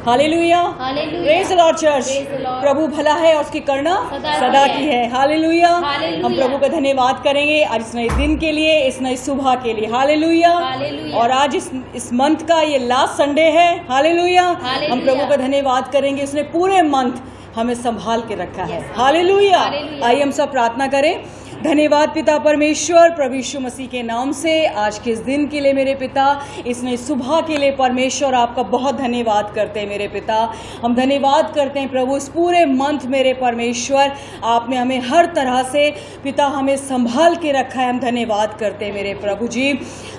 Hallelujah, praise the Lord church. प्रभु भला है और उसकी करुणा सदा की है। हालेलुया, हम प्रभु का धन्यवाद करेंगे आज इस नए दिन के लिए, इस नई सुबह के लिए। हालेलुया, और आज इस मंथ का ये लास्ट संडे है। हालेलुया, हम प्रभु का धन्यवाद करेंगे, उसने पूरे मंथ हमें संभाल के रखा है। हालेलुया, आइए हम सब प्रार्थना करें। धन्यवाद पिता परमेश्वर, प्रभु यीशु मसीह के नाम से आज के इस दिन के लिए मेरे पिता, इस नई सुबह के लिए परमेश्वर आपका बहुत धन्यवाद करते हैं मेरे पिता। हम धन्यवाद करते हैं प्रभु, इस पूरे मंथ मेरे परमेश्वर आपने हमें हर तरह से पिता हमें संभाल के रखा है। हम धन्यवाद करते हैं मेरे प्रभु जी।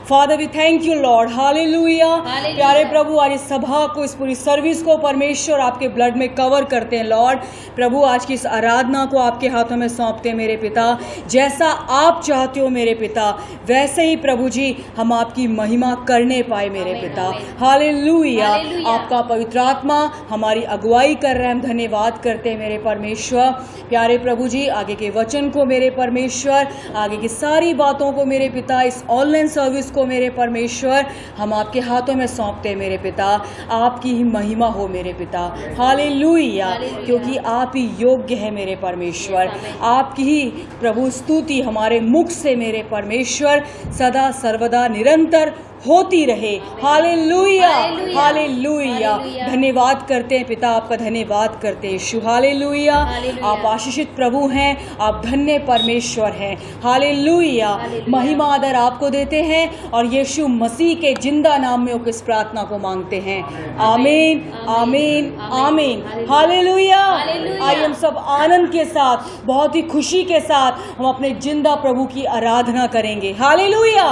Father we thank you Lord. Hallelujah, प्यारे प्रभु आज इस सभा को, इस पूरी सर्विस को परमेश्वर आपके ब्लड में कवर करते हैं लॉर्ड। प्रभु आज की इस आराधना को आपके हाथों में सौंपते हैं मेरे पिता। जैसा आप चाहते हो मेरे पिता, वैसे ही प्रभु जी हम आपकी महिमा करने पाए मेरे पिता। हालेलुया, आपका पवित्र आत्मा हमारी अगुवाई कर रहा है। हम धन्यवाद करते हैं मेरे परमेश्वर। प्यारे प्रभु जी आगे के वचन को मेरे परमेश्वर, आगे की सारी बातों को मेरे पिता, इस ऑनलाइन सर्विस को मेरे परमेश्वर हम आपके हाथों में सौंपते हैं मेरे पिता। आपकी ही महिमा हो मेरे पिता। हालेलुया, क्योंकि आप ही योग्य है मेरे परमेश्वर। आपकी ही प्रभु स्तुति हमारे मुख से मेरे परमेश्वर सदा सर्वदा निरंतर होती रहे। हालेलुया, हालेलुया, धन्यवाद करते हैं पिता, आपका धन्यवाद करते हैं यीशु। हालेलुया, आप आशीषित प्रभु हैं, आप धन्य परमेश्वर हैं। हालेलुया, महिमा आदर आपको देते हैं और यीशु मसीह के जिंदा नाम में होकर इस प्रार्थना को मांगते हैं। आमीन, आमीन, आमीन। हालेलुया, आइए हम सब आनंद के साथ, बहुत ही खुशी के साथ हम अपने जिंदा प्रभु की आराधना करेंगे। हालेलुया,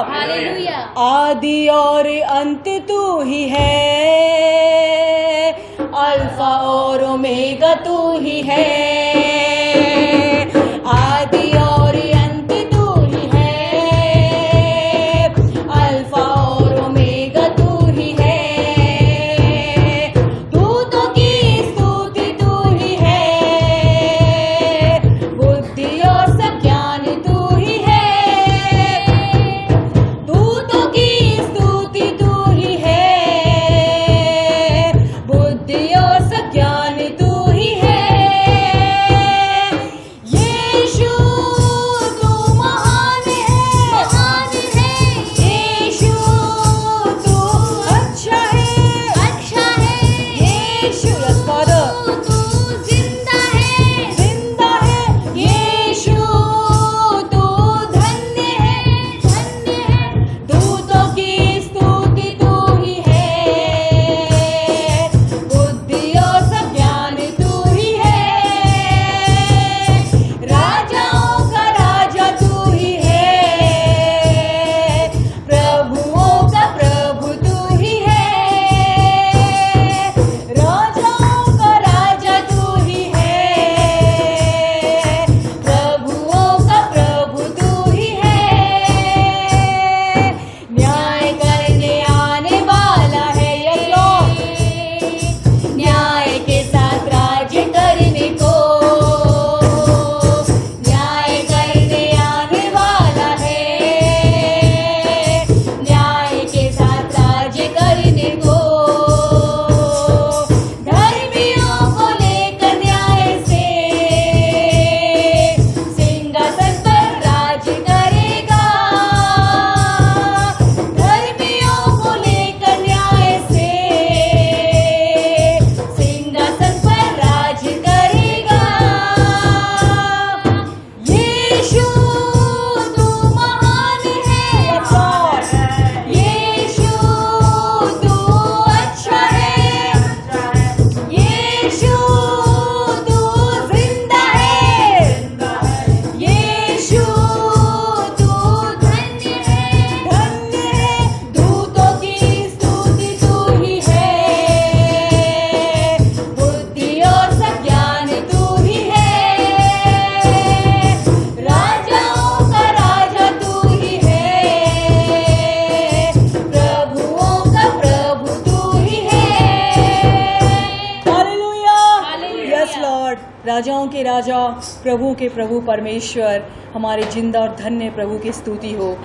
आदि और अंत तू ही है, अल्फा और ओमेगा तू ही है। आदि और अंत तू ही है, अल्फा और ओमेगा तू ही है। दूतों की स्तुति तू ही है, बुद्धि और सब ज्ञान तू ही है। दूतों की राजाओं के राजा, प्रभु के प्रभु परमेश्वर, हमारे जिंदा और धन्य प्रभु की स्तुति हो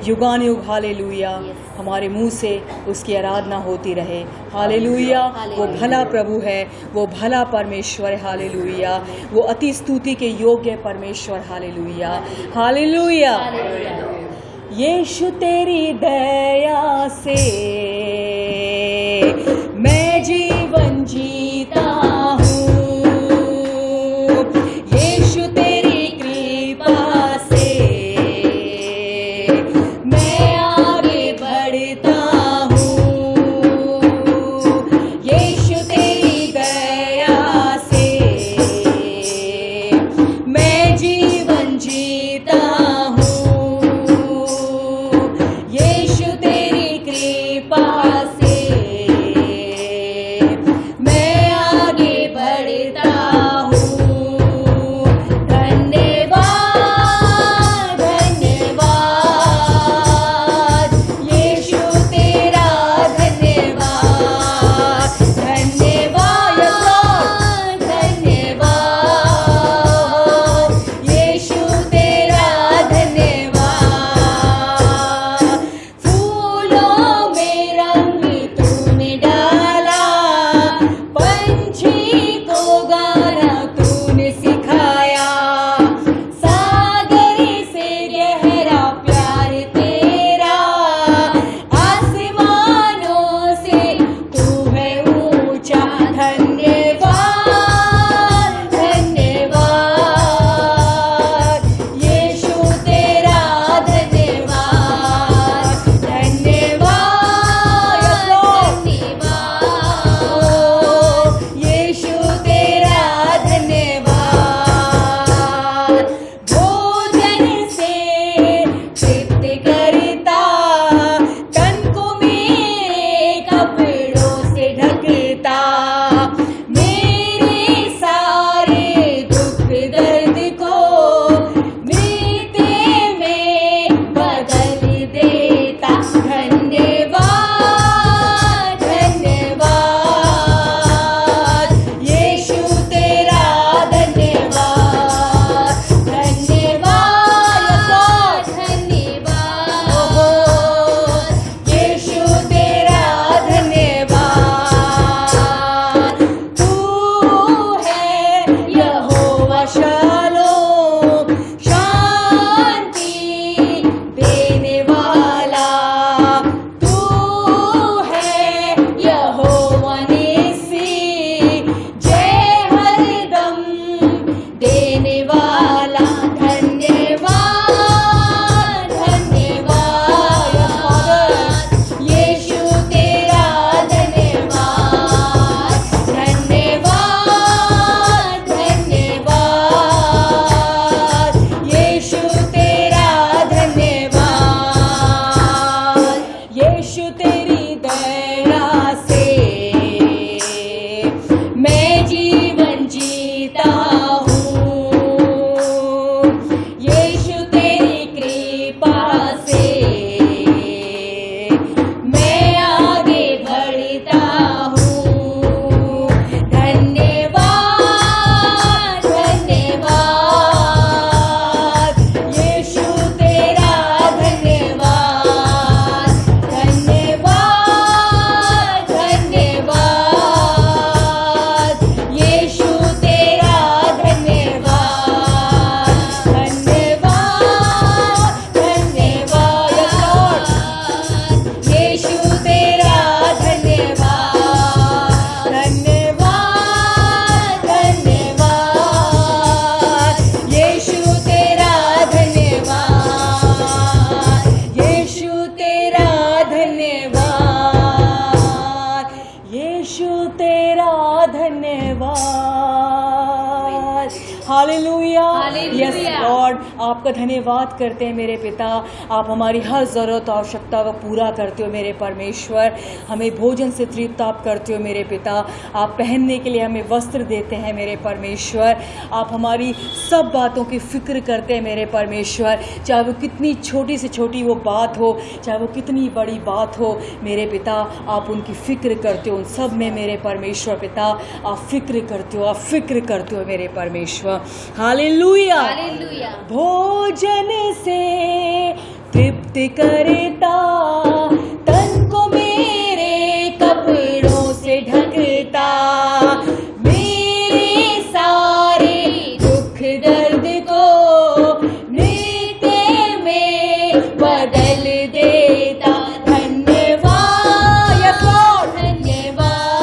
युगान युग। हालेलुया, हमारे मुंह से उसकी आराधना होती रहे। हालेलुया। वो भला प्रभु है, वो भला परमेश्वर है। हालेलुया। वो अति स्तुति के योग्य परमेश्वर। Hallelujah, hallelujah. यीशु तेरी दया से मैं जीवन जीता हूँ, यीशु तेरी कृपा से मैं आगे बढ़ता हूँ, यीशु तेरी दया से मैं जीवन जीता हूँ, यीशु तेरी कृपा से मैं आगे बढ़ता हूँ। धन्यवाद, धन्यवाद यीशु तेरा धन्यवाद, धन्यवाद, धन्यवाद यीशु तेरा धन्यवाद। फूलों में रंग तूने डाला, पंछी को गाना तूने सिखाया, सागर से गहरा प्यार तेरा, आसमानों से तू है ऊंचा। धन्यवाद, धन्यवाद यीशु तेरा धन्यवाद, धन्यवाद, धन्यवाद यीशु तेरा धन्यवाद। भोजन से तृप्त करता, तन को मेरे कपड़ों से ढकता, मेरे सारे दुख दर्द को मृत्यु में बदल देता। धन्यवाद, धन्यवाद यीशु तेरा धन्यवाद, धन्यवाद, धन्यवाद यीशु तेरा धन्यवाद। तू है यहोवा शालोम, शांति देने वाला, तू है यहोवा निस्सी, जय हरदम देने वाला। धन्यवाद, धन्यवाद यीशु तेरा धन्यवाद, धन्यवाद, धन्यवाद यीशु तेरा धन्यवाद। यीशु तेरी दया से मैं जीवन जीता हूँ, यीशु तेरी कृपा से मैं आगे बढ़ता हूँ। धन्यवाद, धन्यवाद यीशु तेरा धन्यवाद, धन्यवाद, धन्यवाद यीशु तेरा धन्यवाद, धन्यवाद, धन्यवाद यीशु तेरा धन्यवाद, धन्यवाद, धन्यवाद यीशु तेरा धन्यवाद, यीशु तेरा धन्यवाद, यीशु तेरा धन्यवाद। हालेलुया। यस लॉर्ड, आपका धन्यवाद करते हैं मेरे पिता। आप हमारी हर ज़रूरत आवश्यकता को पूरा करते हो मेरे परमेश्वर। हमें भोजन से तृप्त आप करते हो मेरे पिता। आप पहनने के लिए हमें वस्त्र देते हैं मेरे परमेश्वर। आप हमारी सब बातों की फिक्र करते हैं मेरे परमेश्वर, चाहे वो कितनी छोटी से छोटी वो बात हो, चाहे वो कितनी बड़ी बात हो मेरे पिता, आप उनकी फिक्र करते हो। उन सब में मेरे परमेश्वर पिता आप फिक्र करते हो, आप फिक्र करते हो मेरे परमेश्वर। हालेलुया। भोजन से तृप्त करता, तन को मेरे कपड़ों से ढकता, मेरे सारे दुख दर्द को नृत्य में बदल देता। धन्यवाद यीशु, धन्यवाद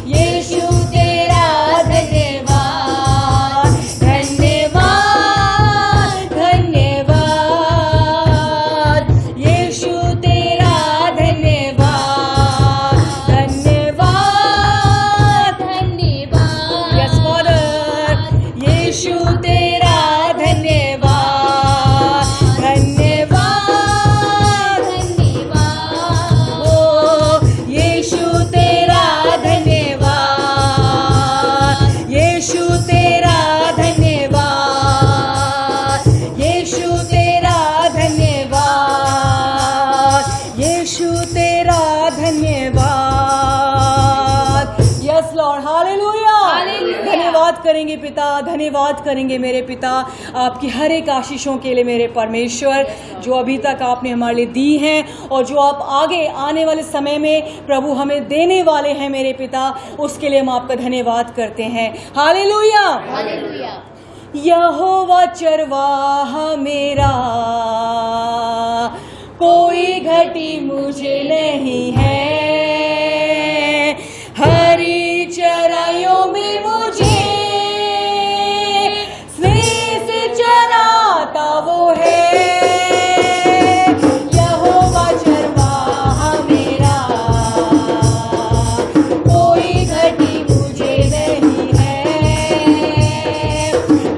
यीशु तेरा धन्यवाद, धन्यवाद धन्यवाद यीशु तेरा धन्यवाद, धन्यवाद धन्यवाद यस फादर यीशु तेरा धन्यवाद, धन्यवाद धन्यवाद ओ यीशु तेरा धन्यवाद, यीशु तेरा धन्यवाद, यीशु तेरा धन्यवाद, यीशु तेरा धन्यवाद। Yes Lord, hallelujah. धन्यवाद करेंगे पिता, धन्यवाद करेंगे मेरे पिता आपकी हर एक आशीषों के लिए मेरे परमेश्वर, जो अभी तक आपने हमारे लिए दी हैं और जो आप आगे आने वाले समय में प्रभु हमें देने वाले हैं मेरे पिता, उसके लिए हम आपका धन्यवाद करते हैं। हालेलुया। यहोवा चरवाहा मेरा, कोई घटी मुझे नहीं है, हरी चराइयों में मुझे स्नेह से चराता वो है। यहोवा चरवाहा मेरा, कोई घटी मुझे नहीं है,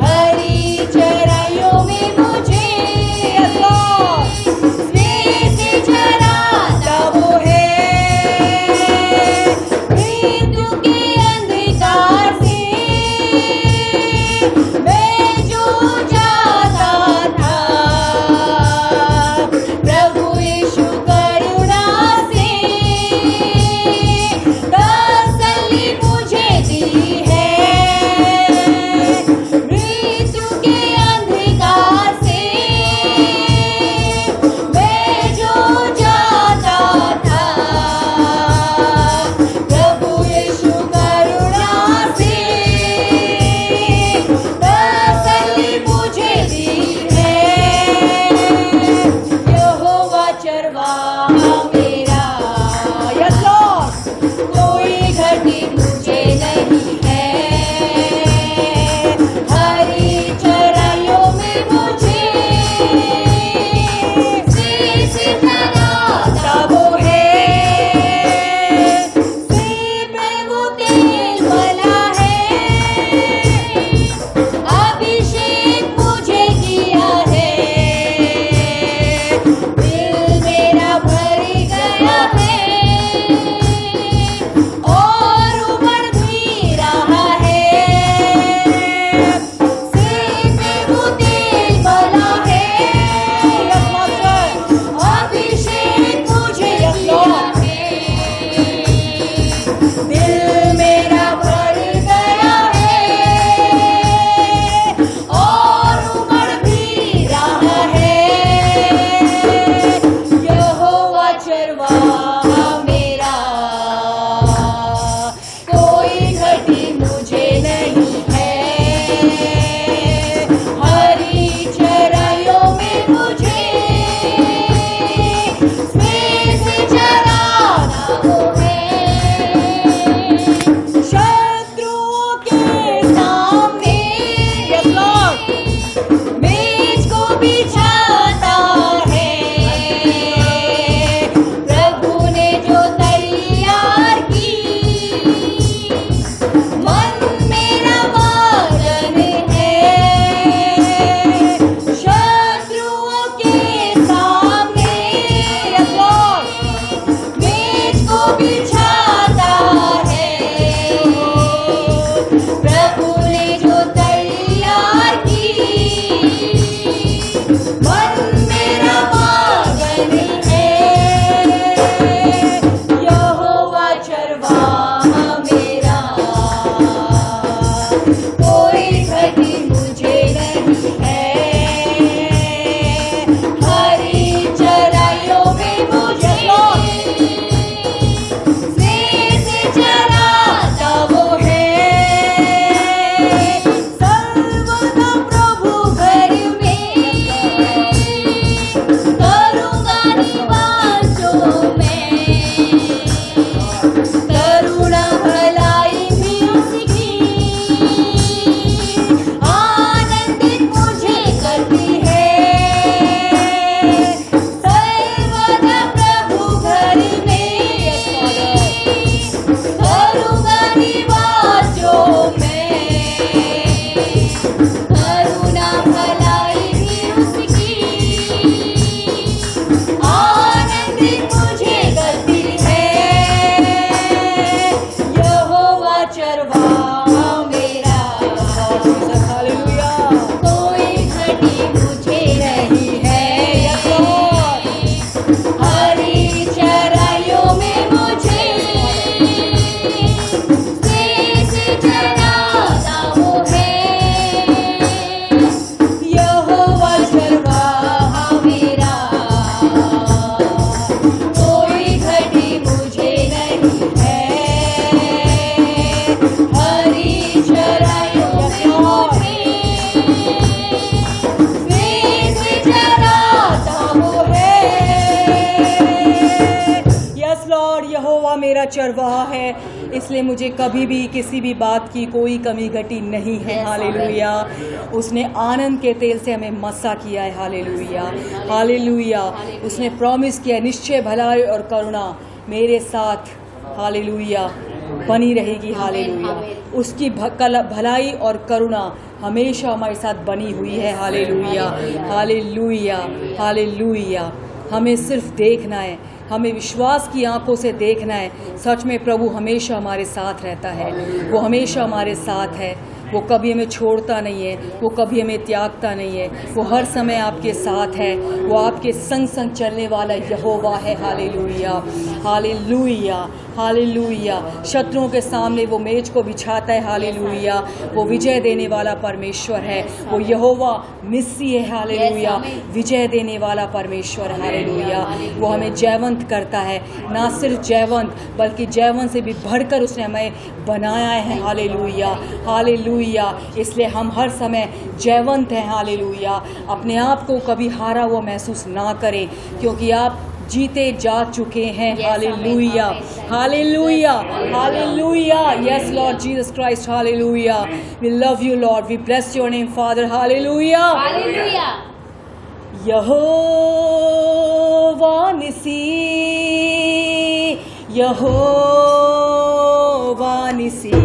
हरी चराइयों में मुझे स्नेह से चराता वो है। यहोवा मेरा चरवाहा है, इसलिए मुझे कभी भी किसी भी बात की कोई कमी घटी नहीं है। हालेलुया। उसने आनंद के तेल से हमें मस्सा किया है। Hallelujah, hallelujah. उसने प्रॉमिस किया, निश्चय भलाई और करुणा मेरे साथ, हालेलुया, बनी रहेगी। हालेलुया। उसकी भलाई और करुणा हमेशा हमारे साथ बनी हुई है। Hallelujah, hallelujah, hallelujah. हमें सिर्फ देखना है, हमें विश्वास की आंखों से देखना है। सच में प्रभु हमेशा हमारे साथ रहता है, वो हमेशा हमारे साथ है, वो कभी हमें छोड़ता नहीं है, वो कभी हमें त्यागता नहीं है, वो हर समय आपके साथ है, वो आपके संग संग चलने वाला यहोवा है। Hallelujah, hallelujah, hallelujah. शत्रुओं के सामने वो मेज को बिछाता है। हालेलुया। वो विजय देने वाला परमेश्वर है, वो यहोवा निस्सी है। हालेलुया, विजय देने वाला परमेश्वर। हालेलुया। वो हमें जयवंत करता है, ना सिर्फ जयवंत बल्कि जयवंत से भी बढ़कर उसने हमें बनाया है। Hallelujah, hallelujah. इसलिए हम हर समय जयवंत हैं। हालेलुया। अपने आप को कभी हारा हुआ महसूस ना करें, क्योंकि आप जीते जा चुके हैं। Hallelujah, hallelujah, hallelujah. Yes Lord Jesus Christ, hallelujah. We love you Lord, we bless your name father. Hallelujah, hallelujah. यहोवा निसी, यहोवा निसी,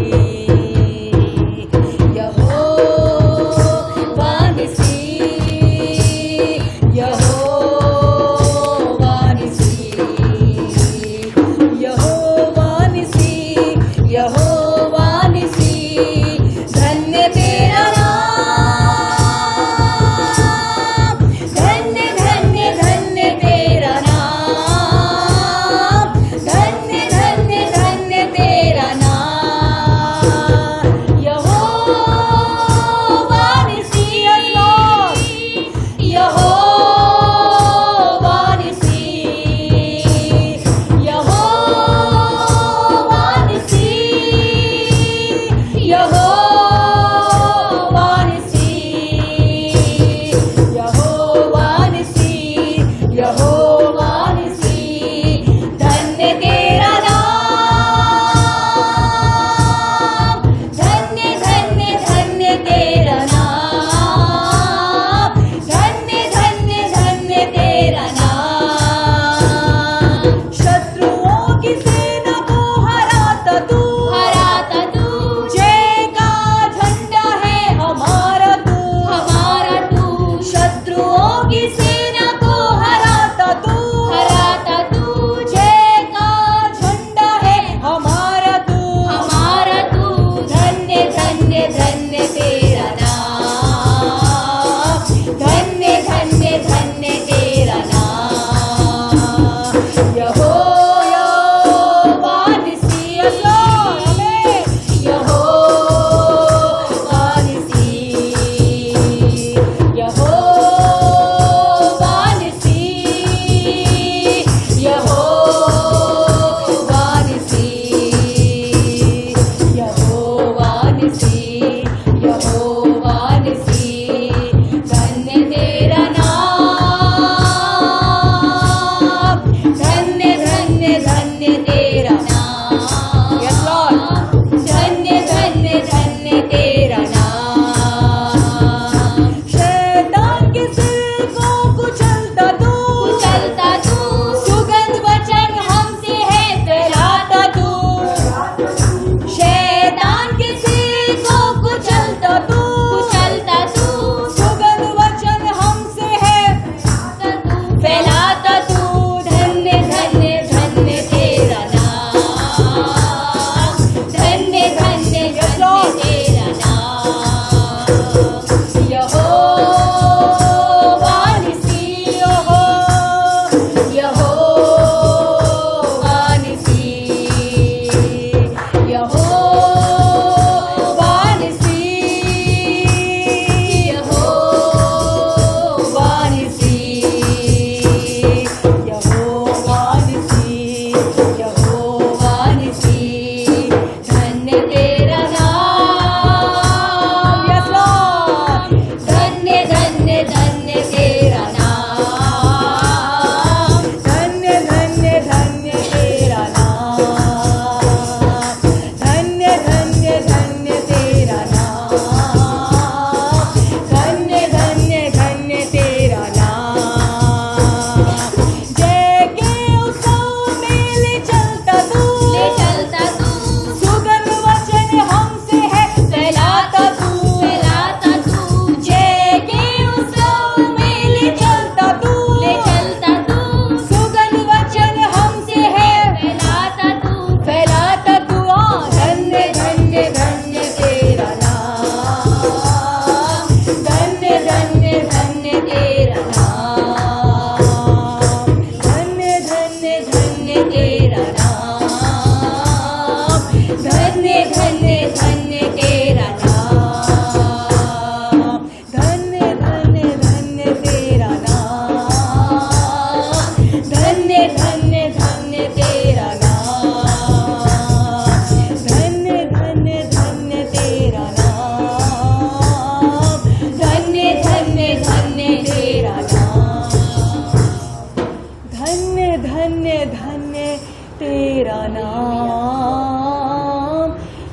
नाम,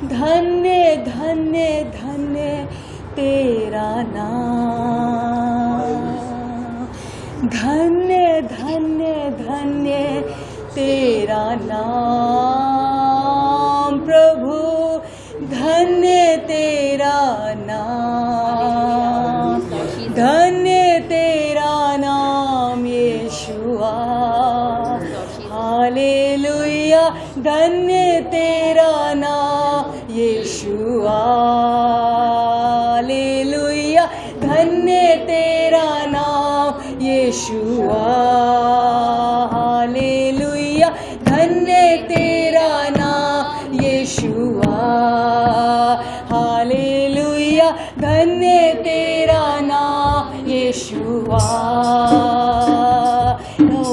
धन्य धन्य धन्य तेरा नाम, धन्य धन्य धन्य तेरा नाम प्रभु, धन्य तेरा नाम, धन्य तेरा नाम यीशुआ, हालेलुया, धन्य तेरा नाम यीशुआ, हालेलुया, धन्य तेरा नाम यीशुआ, हालेलुया, धन्य तेरा नाम यीशुआ, हालेलुया, धन्य तेरा नाम यीशुआ, ओ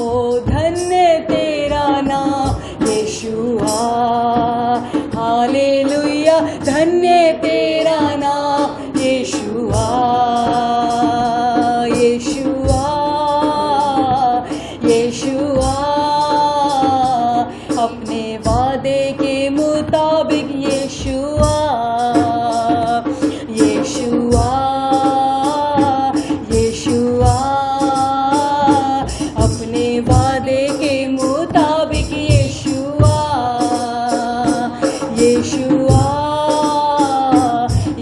धन्य तेरा नाम यीशुआ, हालेलुया, धन्य तेरा नाम यीशुआ, यीशुआ, यीशुआ, अपने वादे के मुताबिक यीशुआ, यीशुआ, यीशुआ, अपने वादे के मुताबिक यीशुआ, यीशुआ,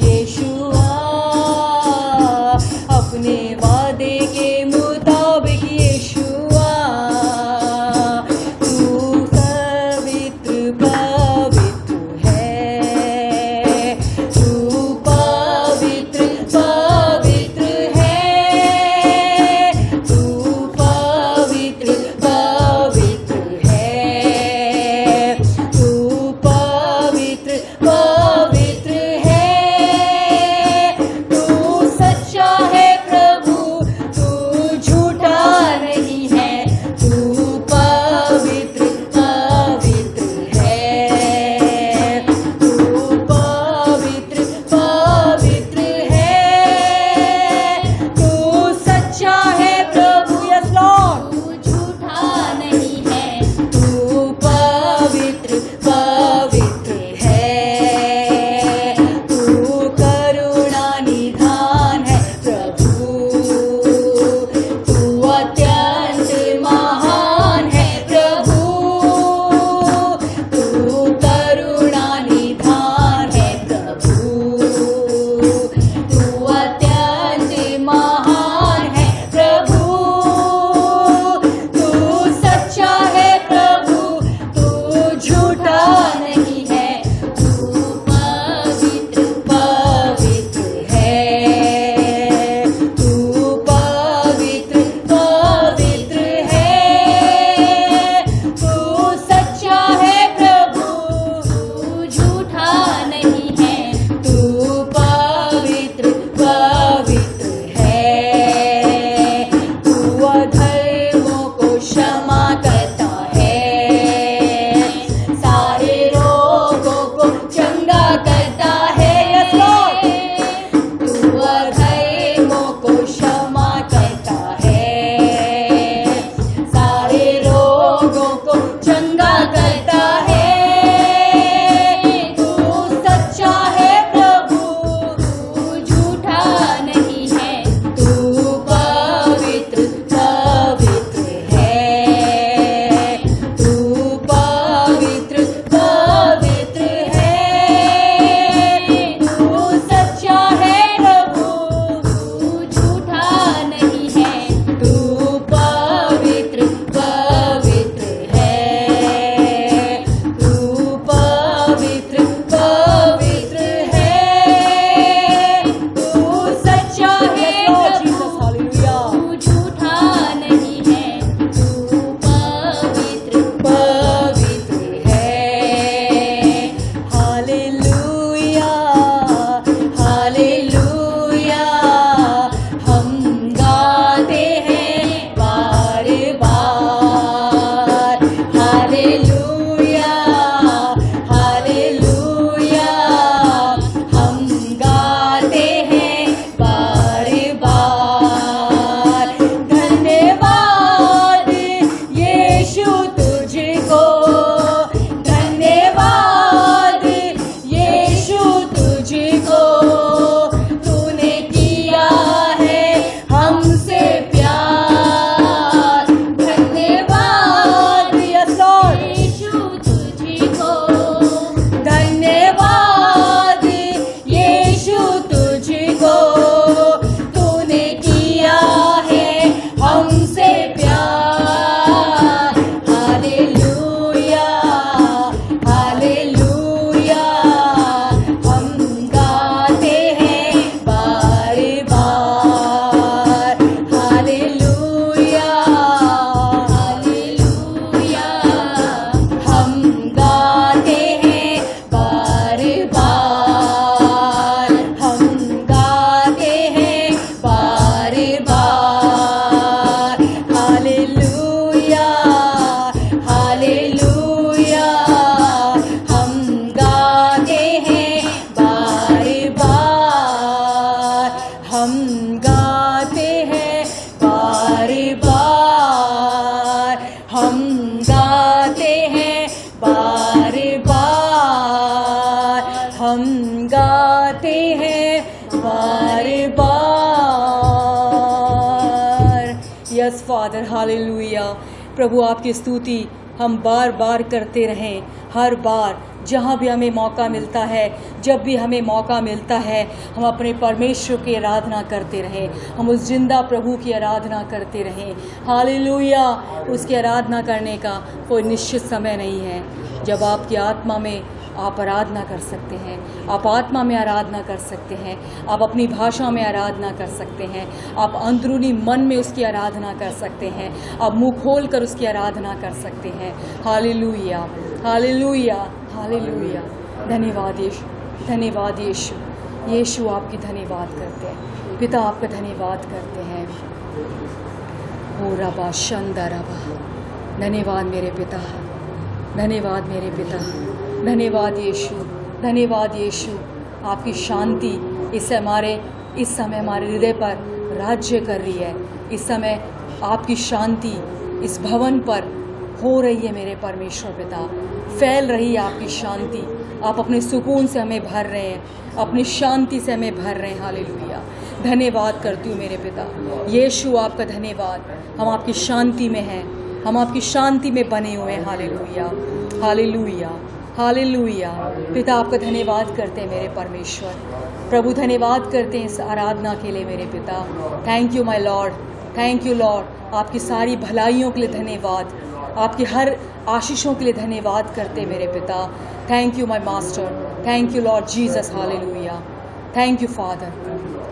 यीशुआ, अपने वादे के मुताबिक यीशुआ, तू पवित्र पवित्र है, तू पवित्र पवित्र है, तू पवित्र पवित्र है, तू पवित्र पवित्र है, तू सच्चा है प्रभु, तू झूठा नहीं है, तू पवित्र पवित्र है, हालेलुया। प्रभु आपकी स्तुति हम बार बार करते रहें, हर बार जहाँ भी हमें मौका मिलता है, जब भी हमें मौका मिलता है, हम अपने परमेश्वर की आराधना करते रहें, हम उस जिंदा प्रभु की आराधना करते रहें। हालेलुया। उसकी आराधना करने का कोई निश्चित समय नहीं है। जब आपकी आत्मा में आप आराधना कर सकते हैं, आप आत्मा में आराधना कर सकते हैं, आप अपनी भाषा में आराधना कर सकते हैं, आप अंदरूनी मन में उसकी आराधना कर सकते हैं, आप मुंह खोल कर उसकी आराधना कर सकते हैं। Hallelujah, hallelujah, hallelujah. धन्यवाद यीशु, धन्यवाद यीशु। यीशु आपकी धन्यवाद करते हैं, पिता आपका धन्यवाद करते हैं। हो रबा शंदा रबा। धन्यवाद मेरे पिता, धन्यवाद मेरे पिता, धन्यवाद यीशु, धन्यवाद यीशु। आपकी शांति इस समय हमारे हृदय पर राज्य कर रही है। इस समय आपकी शांति इस भवन पर हो रही है मेरे परमेश्वर पिता, फैल रही है आपकी शांति। आप अपने सुकून से हमें भर रहे हैं, अपनी शांति से हमें भर रहे हैं। हालेलुया। धन्यवाद करती हूँ मेरे पिता यीशु, आपका धन्यवाद। हम आपकी शांति में हैं, हम आपकी शांति में बने हुए हैं। Hallelujah, hallelujah, hallelujah. पिता आपका धन्यवाद करते हैं मेरे परमेश्वर। प्रभु धन्यवाद करते हैं इस आराधना के लिए मेरे पिता। Thank you my Lord, thank you Lord. आपकी सारी भलाइयों के लिए धन्यवाद, आपकी हर आशीषों के लिए धन्यवाद करते हैं मेरे पिता। Thank you my master, thank you Lord Jesus. Hallelujah, thank you father.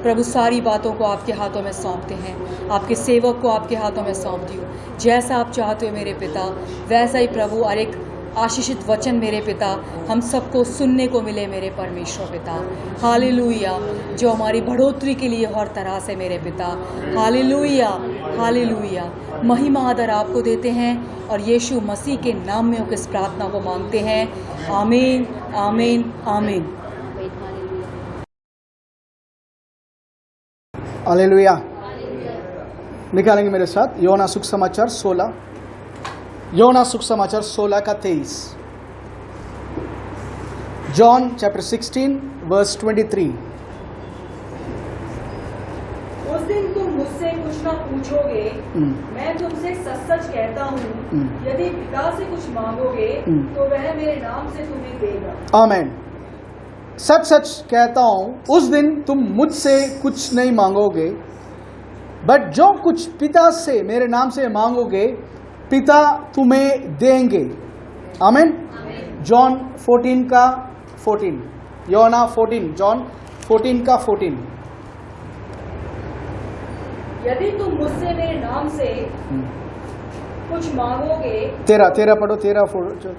प्रभु सारी बातों को आपके हाथों में सौंपते हैं, आपके सेवक को आपके हाथों में सौंपती हूँ। जैसा आप चाहते हो मेरे पिता, वैसा ही प्रभु और एक आशीषित वचन मेरे पिता हम सबको सुनने को मिले मेरे परमेश्वर पिता। हालेलुया। जो हमारी बढ़ोतरी के लिए हर तरह से मेरे पिता। Hallelujah, hallelujah. महिमा आदर आपको देते हैं और यीशु मसीह के नाम में इस प्रार्थना को मांगते हैं। आमीन, आमीन, आमीन। हालेलुया। निकालेंगे मेरे साथ योना सुसमाचार 16, योना सुसमाचार 16 का 23। John chapter 16 verse 23। उस दिन तुम मुझसे कुछ ना पूछोगे, मैं तुमसे सच सच कहता हूँ, यदि पिता से कुछ मांगोगे तो वह मेरे नाम से तुम्हें देगा। आमीन। सच सच कहता हूँ, उस दिन तुम मुझसे कुछ नहीं मांगोगे, बट जो कुछ पिता से मेरे नाम से मांगोगे पिता तुम्हें देंगे। आमीन। जॉन 14 का 14, योना 14, जॉन 14 का 14। यदि तुम मुझसे मेरे नाम से कुछ मांगोगे, तेरा पढ़ो, 13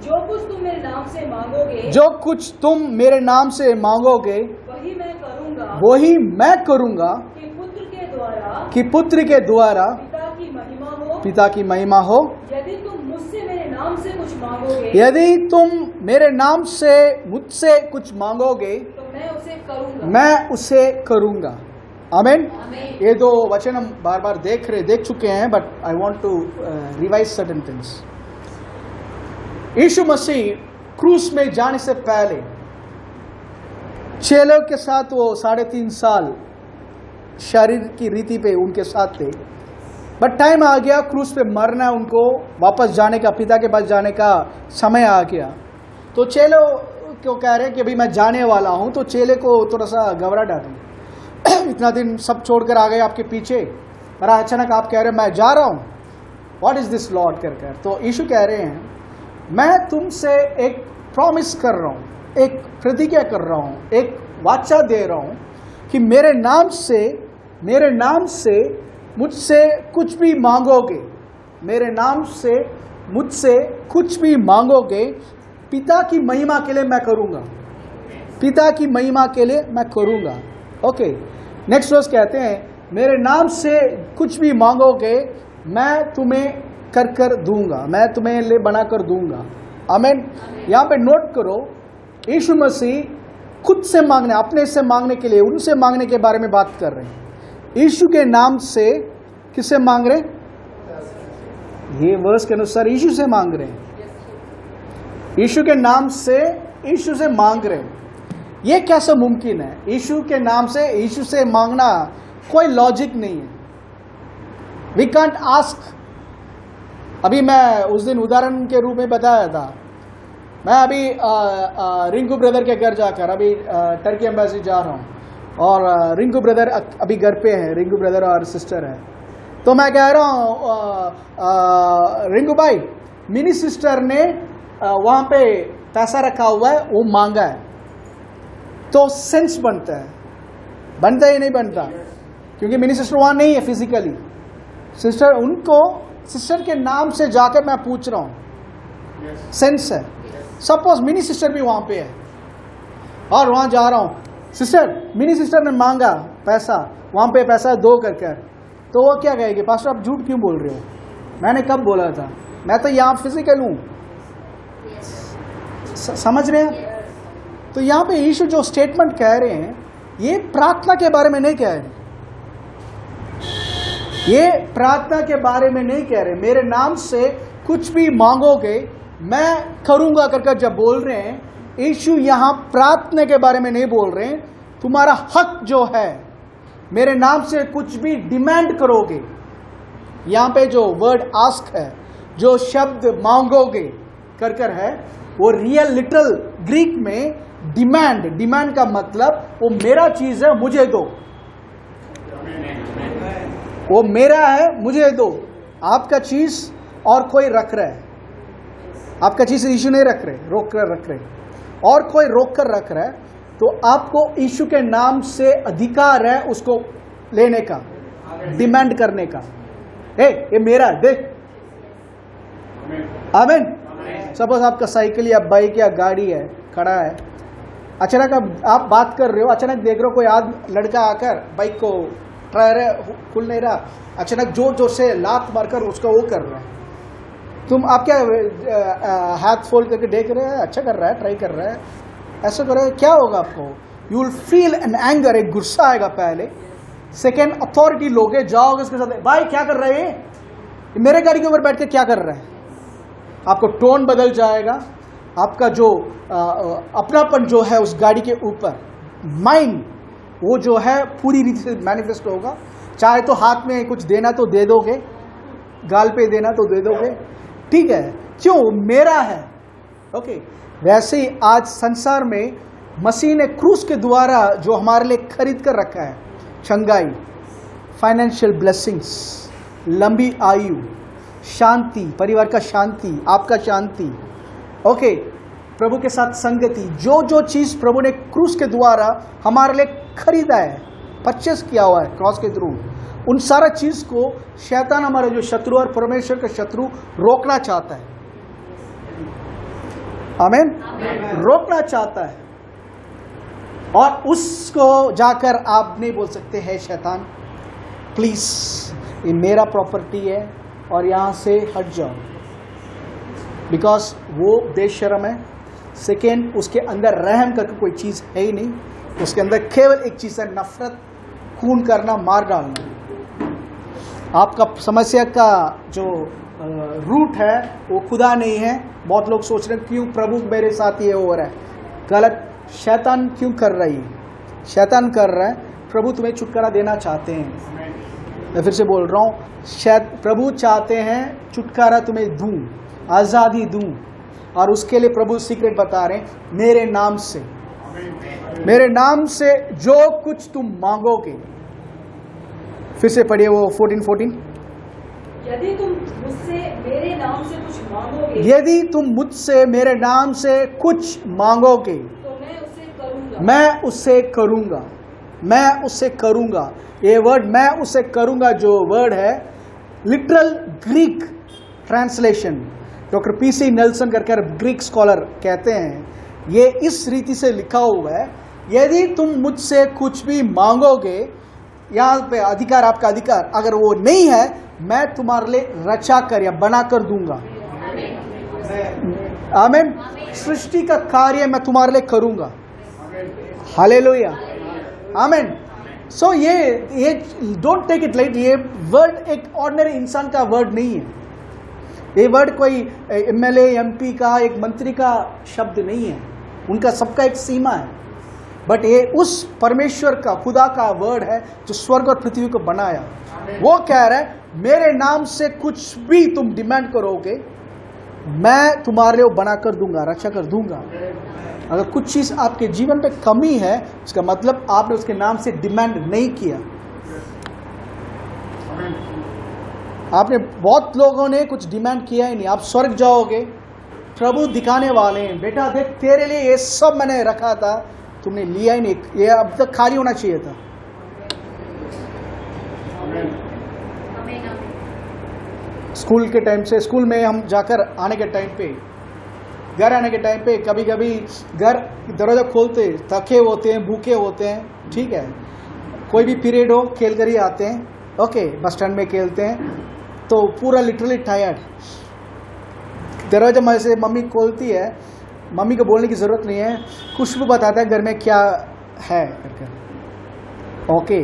जो कुछ तुम मेरे नाम से मांगोगे, जो कुछ तुम मेरे नाम से मांगोगे वही मैं करूंगा, वही मैं करूंगा, कि पुत्र के द्वारा, कि पुत्र के द्वारा पिता की महिमा हो, पिता की महिमा हो। यदि तुम मुझसे मेरे नाम से कुछ मांगोगे, यदि तुम मेरे नाम से मुझसे कुछ मांगोगे तो मैं उसे करूंगा, मैं उसे करूंगा। आमीन। ये दो वचन हम बार बार देख चुके हैं, but I want to revise certain things. यीशु मसीह क्रूस में जाने से पहले चेलों के साथ वो 3.5 साल शरीर की रीति पे उनके साथ थे, बट टाइम आ गया क्रूस पे मरना, उनको वापस जाने का, पिता के पास जाने का समय आ गया। तो चेलों क्यों कह रहे हैं कि अभी मैं जाने वाला हूं, तो चेले को थोड़ा सा घबराहट आ गई। इतना दिन सब छोड़कर आ गए आपके पीछे, पर अचानक आप कह रहे हैं मैं जा रहा हूं, व्हाट इज दिस लॉर्ड कर। तो यीशु कह रहे हैं मैं तुमसे एक प्रॉमिस कर रहा हूं, एक प्रतिज्ञा कर रहा हूं, एक वाचा दे रहा हूं कि मेरे नाम से मुझसे कुछ भी मांगोगे, मेरे नाम से मुझसे कुछ भी मांगोगे, पिता की महिमा के लिए मैं करूंगा, पिता की महिमा के लिए मैं करूंगा। ओके, नेक्स्ट वर्स कहते हैं मेरे नाम से कुछ भी मांगोगे मैं तुम्हें कर दूंगा, मैं तुम्हें ले बना कर दूंगा। आमीन। यहाँ पे नोट करो, यीशु मसीह खुद से मांगने, अपने से मांगने के लिए, उनसे मांगने के बारे में बात कर रहे हैं। यीशु के नाम से किससे मांग रहे हैं? ये वर्स के अनुसार यीशु से मांग रहे हैं, यीशु के नाम से यीशु से मांग रहे हैं। ये कैसे मुमकिन है? यीशु के नाम से यीशु से मांगना कोई लॉजिक नहीं है। वी कांट आस्क अभी मैं उस दिन उदाहरण के रूप में बताया था, मैं अभी रिंकू ब्रदर के घर जाकर अभी टर्की एम्बेसी जा रहा हूँ और रिंकू ब्रदर अभी घर पे है, रिंकू ब्रदर और सिस्टर है। तो मैं कह रहा हूँ रिंकू भाई, मिनी सिस्टर ने वहाँ पे पैसा रखा हुआ है, वो मांगा है, तो सेंस बनता है, बनता ही नहीं बनता, क्योंकि मिनी सिस्टर वहाँ नहीं है फिजिकली। सिस्टर उनको सिस्टर के नाम से जाकर मैं पूछ रहा हूँ, सेंस है। सपोज मिनी सिस्टर भी वहाँ पे है और वहाँ जा रहा हूँ, सिस्टर मिनी सिस्टर ने मांगा पैसा, वहाँ पे पैसा दो कर, तो वो क्या कहेगी, पास्टर आप झूठ क्यों बोल रहे हो, मैंने कब बोला था, मैं तो यहाँ फिजिकल हूँ। समझ रहे हैं? तो यहाँ पे यीशु जो स्टेटमेंट कह रहे हैं, ये प्रार्थना के बारे में नहीं कह रहे, ये प्रार्थना के बारे में नहीं कह रहे। मेरे नाम से कुछ भी मांगोगे मैं करूंगा करके जब बोल रहे हैं, यीशु यहाँ प्रार्थना के बारे में नहीं बोल रहे हैं। तुम्हारा हक जो है, मेरे नाम से कुछ भी डिमांड करोगे, यहाँ पे जो वर्ड आस्क है, जो शब्द मांगोगे कर है, वो रियल लिटरल ग्रीक में डिमांड का मतलब वो मेरा चीज है मुझे दो, वो मेरा है मुझे दो। आपका चीज और कोई रख रहा है, आपका चीज यीशु नहीं रख रहे, रोक कर रख रहे, और कोई रोक कर रख रहा है, तो आपको यीशु के नाम से अधिकार है उसको लेने का, डिमांड करने का। ये मेरा है, देख। आमीन। सपोज आपका साइकिल या बाइक या गाड़ी है, खड़ा है, अचानक आप बात कर रहे हो, अचानक देख रहे हो कोई लड़का आकर बाइक को टायर खुल नहीं रहा, अचानक जोर जोर से लात मारकर उसका वो कर रहा है, तुम आप क्या हाथ फोल्ड करके देख रहे हैं, अच्छा कर रहा है, ट्राई कर रहा है, ऐसा कर रहा है, क्या होगा आपको? You will feel an anger, एक गुस्सा आएगा पहले, सेकेंड अथॉरिटी लोगे, जाओगे उसके साथ, भाई क्या कर रहे हैं, मेरे गाड़ी के ऊपर बैठ के क्या कर रहा है, आपको टोन बदल जाएगा, आपका जो अपनापन जो है उस गाड़ी के ऊपर, माइंड वो जो है पूरी रीति से मैनिफेस्ट होगा। चाहे तो हाथ में कुछ देना तो दे दोगे, गाल पे देना तो दे दोगे, ठीक है, क्यों, मेरा है। ओके, वैसे ही आज संसार में मसीह ने क्रूस के द्वारा जो हमारे लिए खरीद कर रखा है, चंगाई, फाइनेंशियल ब्लेसिंग्स, लंबी आयु, शांति, परिवार का शांति, आपका शांति, ओके, प्रभु के साथ संगति, जो चीज प्रभु ने क्रूस के द्वारा हमारे लिए खरीदा है, परचेस किया हुआ है क्रॉस के थ्रू, उन सारा चीज को शैतान, हमारा जो शत्रु और परमेश्वर का शत्रु, रोकना चाहता है। आमीन, रोकना चाहता है। और उसको जाकर आप नहीं बोल सकते हैं, शैतान प्लीज ये मेरा प्रॉपर्टी है और यहां से हट जाओ, बिकॉज वो बेशर्म है। सेकेंड, उसके अंदर रहम करके कोई चीज है ही नहीं, उसके अंदर केवल एक चीज है, नफरत, खून करना, मार डालना। आपका समस्या का जो रूट है वो खुदा नहीं है। बहुत लोग सोच रहे हैं क्यों प्रभु मेरे साथ ये हो रहा है, गलत। शैतान क्यों कर रही है, शैतान कर रहा है, प्रभु तुम्हें छुटकारा देना चाहते हैं। मैं फिर से बोल रहा हूँ, प्रभु चाहते हैं छुटकारा तुम्हें दूं, आज़ादी दूं, और उसके लिए प्रभु सीक्रेट बता रहे हैं, मेरे नाम से, मेरे नाम से जो कुछ तुम मांगोगे। फिर से पढ़िए वो 14 यदि तुम मुझसे मेरे नाम से कुछ मांगोगे, यदि तुम मुझसे मेरे नाम से कुछ मांगोगे तो मैं उसे करूंगा, मैं उसे करूंगा, मैं उसे करूंगा। ये वर्ड मैं उसे करूंगा जो वर्ड है, literal Greek translation, doctor PC Nelson करके ग्रीक स्कॉलर कहते हैं, ये इस रीति से लिखा हुआ है, यदि तुम मुझसे कुछ भी मांगोगे, यहाँ पे अधिकार, आपका अधिकार अगर वो नहीं है, मैं तुम्हारे लिए रचा कर या बना कर दूंगा। आमीन। सृष्टि का कार्य मैं तुम्हारे लिए करूंगा। हालेलुया, आमीन। सो ये डोंट टेक इट लाइट, ये वर्ड एक ऑर्डिनरी इंसान का वर्ड नहीं है, ये वर्ड कोई एमएलए एमपी का, एक मंत्री का शब्द नहीं है, उनका सबका एक सीमा है, बट ये उस परमेश्वर का, खुदा का वर्ड है जो स्वर्ग और पृथ्वी को बनाया। वो कह रहा है मेरे नाम से कुछ भी तुम डिमांड करोगे, मैं तुम्हारे लिए बनाकर दूंगा, रक्षा कर दूंगा। अगर कुछ चीज आपके जीवन पे कमी है, इसका मतलब आपने उसके नाम से डिमांड नहीं किया। आपने, बहुत लोगों ने कुछ डिमांड किया ही नहीं। आप स्वर्ग जाओगे, प्रभु दिखाने वाले हैं, बेटा देख तेरे लिए ये सब मैंने रखा था, तुमने लिया ही नहीं, ये अब तक खाली होना चाहिए था। स्कूल के टाइम से, स्कूल में हम जाकर आने के टाइम पे, घर आने के टाइम पे, कभी कभी घर दरवाजा खोलते, थके होते हैं, भूखे होते हैं, ठीक है, कोई भी पीरियड हो, खेल कर ही आते हैं, ओके, बस स्टैंड में खेलते हैं, तो पूरा लिटरली टायर्ड, दरवाजा में से मम्मी खोलती है, मम्मी को बोलने की ज़रूरत नहीं है, खुशबू बताता है घर में क्या है करके। ओके,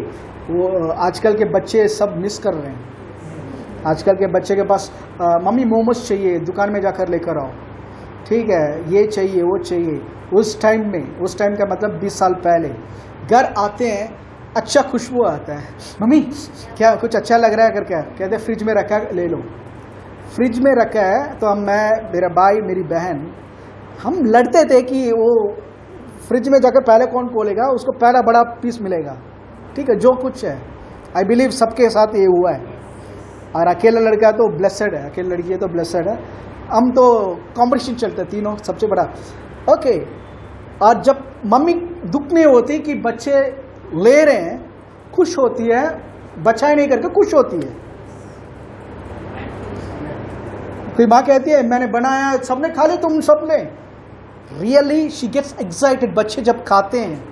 वो आजकल के बच्चे सब मिस कर रहे हैं। आजकल के बच्चे के पास मम्मी मोमोज चाहिए, दुकान में जाकर लेकर आओ, ठीक है, ये चाहिए वो चाहिए। उस टाइम में, उस टाइम का मतलब 20 साल पहले, घर आते हैं, अच्छा खुशबू आता है, मम्मी क्या कुछ अच्छा लग रहा है करके, कहते फ्रिज में रखा है, ले लो। फ्रिज में रखा है तो हम, मैं, मेरा भाई, मेरी बहन, हम लड़ते थे कि वो फ्रिज में जाकर पहले कौन खोलेगा, उसको पहला बड़ा पीस मिलेगा, ठीक है, जो कुछ है। आई बिलीव सबके साथ ये हुआ है। और अकेला लड़का तो ब्लेसड है, अकेली लड़की है तो ब्लेसड है। हम तो कंपटीशन चलता है तीनों, सबसे बड़ा, ओके। और जब मम्मी दुख नहीं होती कि बच्चे ले रहे हैं, खुश होती है, बचाए नहीं करके खुश होती है। कोई माँ कहती है मैंने बनाया, सबने खा लिया, तुम सबने, रियली शी गेट्स एक्साइटेड बच्चे जब खाते हैं।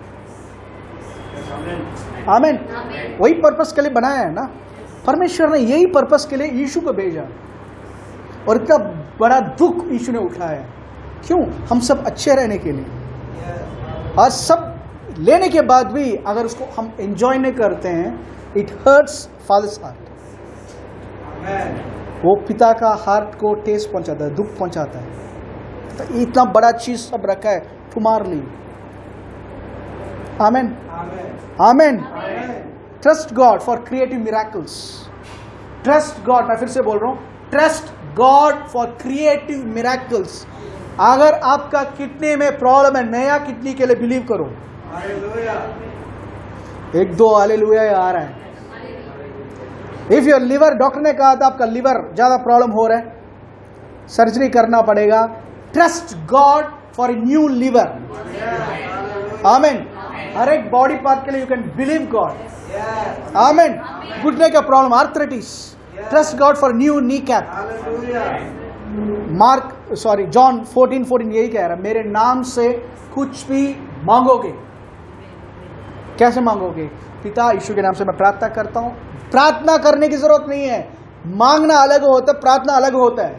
आमीन। वही पर्पस के लिए बनाया है ना परमेश्वर ने, यही पर्पस के लिए यीशु को भेजा, और इतना बड़ा दुख यीशु ने उठाया, क्यों? हम सब अच्छे रहने के लिए। और सब लेने के बाद भी अगर उसको हम एंजॉय नहीं करते हैं, इट हर्ट्स फादर्स हार्ट। वो पिता का हार्ट को टेस्ट पहुंचाता है, दुख पहुंचाता है। तो इतना बड़ा चीज सब रखा है तुम्हारे लिए। Amen, amen. Trust God for creative miracles. Trust God, मैं फिर से बोल रहा हूं, trust God for creative miracles. अगर आपका किडनी में प्रॉब्लम है, नया किडनी के लिए बिलीव करो। एक दो हालेलुया आ रहा है। इफ योर लिवर, डॉक्टर ने कहा था आपका लिवर ज्यादा प्रॉब्लम हो रहा है, सर्जरी करना पड़ेगा, trust God for new liver. आमीन। हर एक बॉडी पार्ट के लिए यू कैन बिलीव गॉड। आमीन। घुटने का problem, arthritis, trust God for new knee cap. John 14:14 यही कह रहा है, मेरे नाम से कुछ भी मांगोगे। कैसे मांगोगे? पिता यीशु के नाम से मैं प्रार्थना करता हूं। प्रार्थना करने की जरूरत नहीं है, मांगना अलग होता है, प्रार्थना अलग होता है।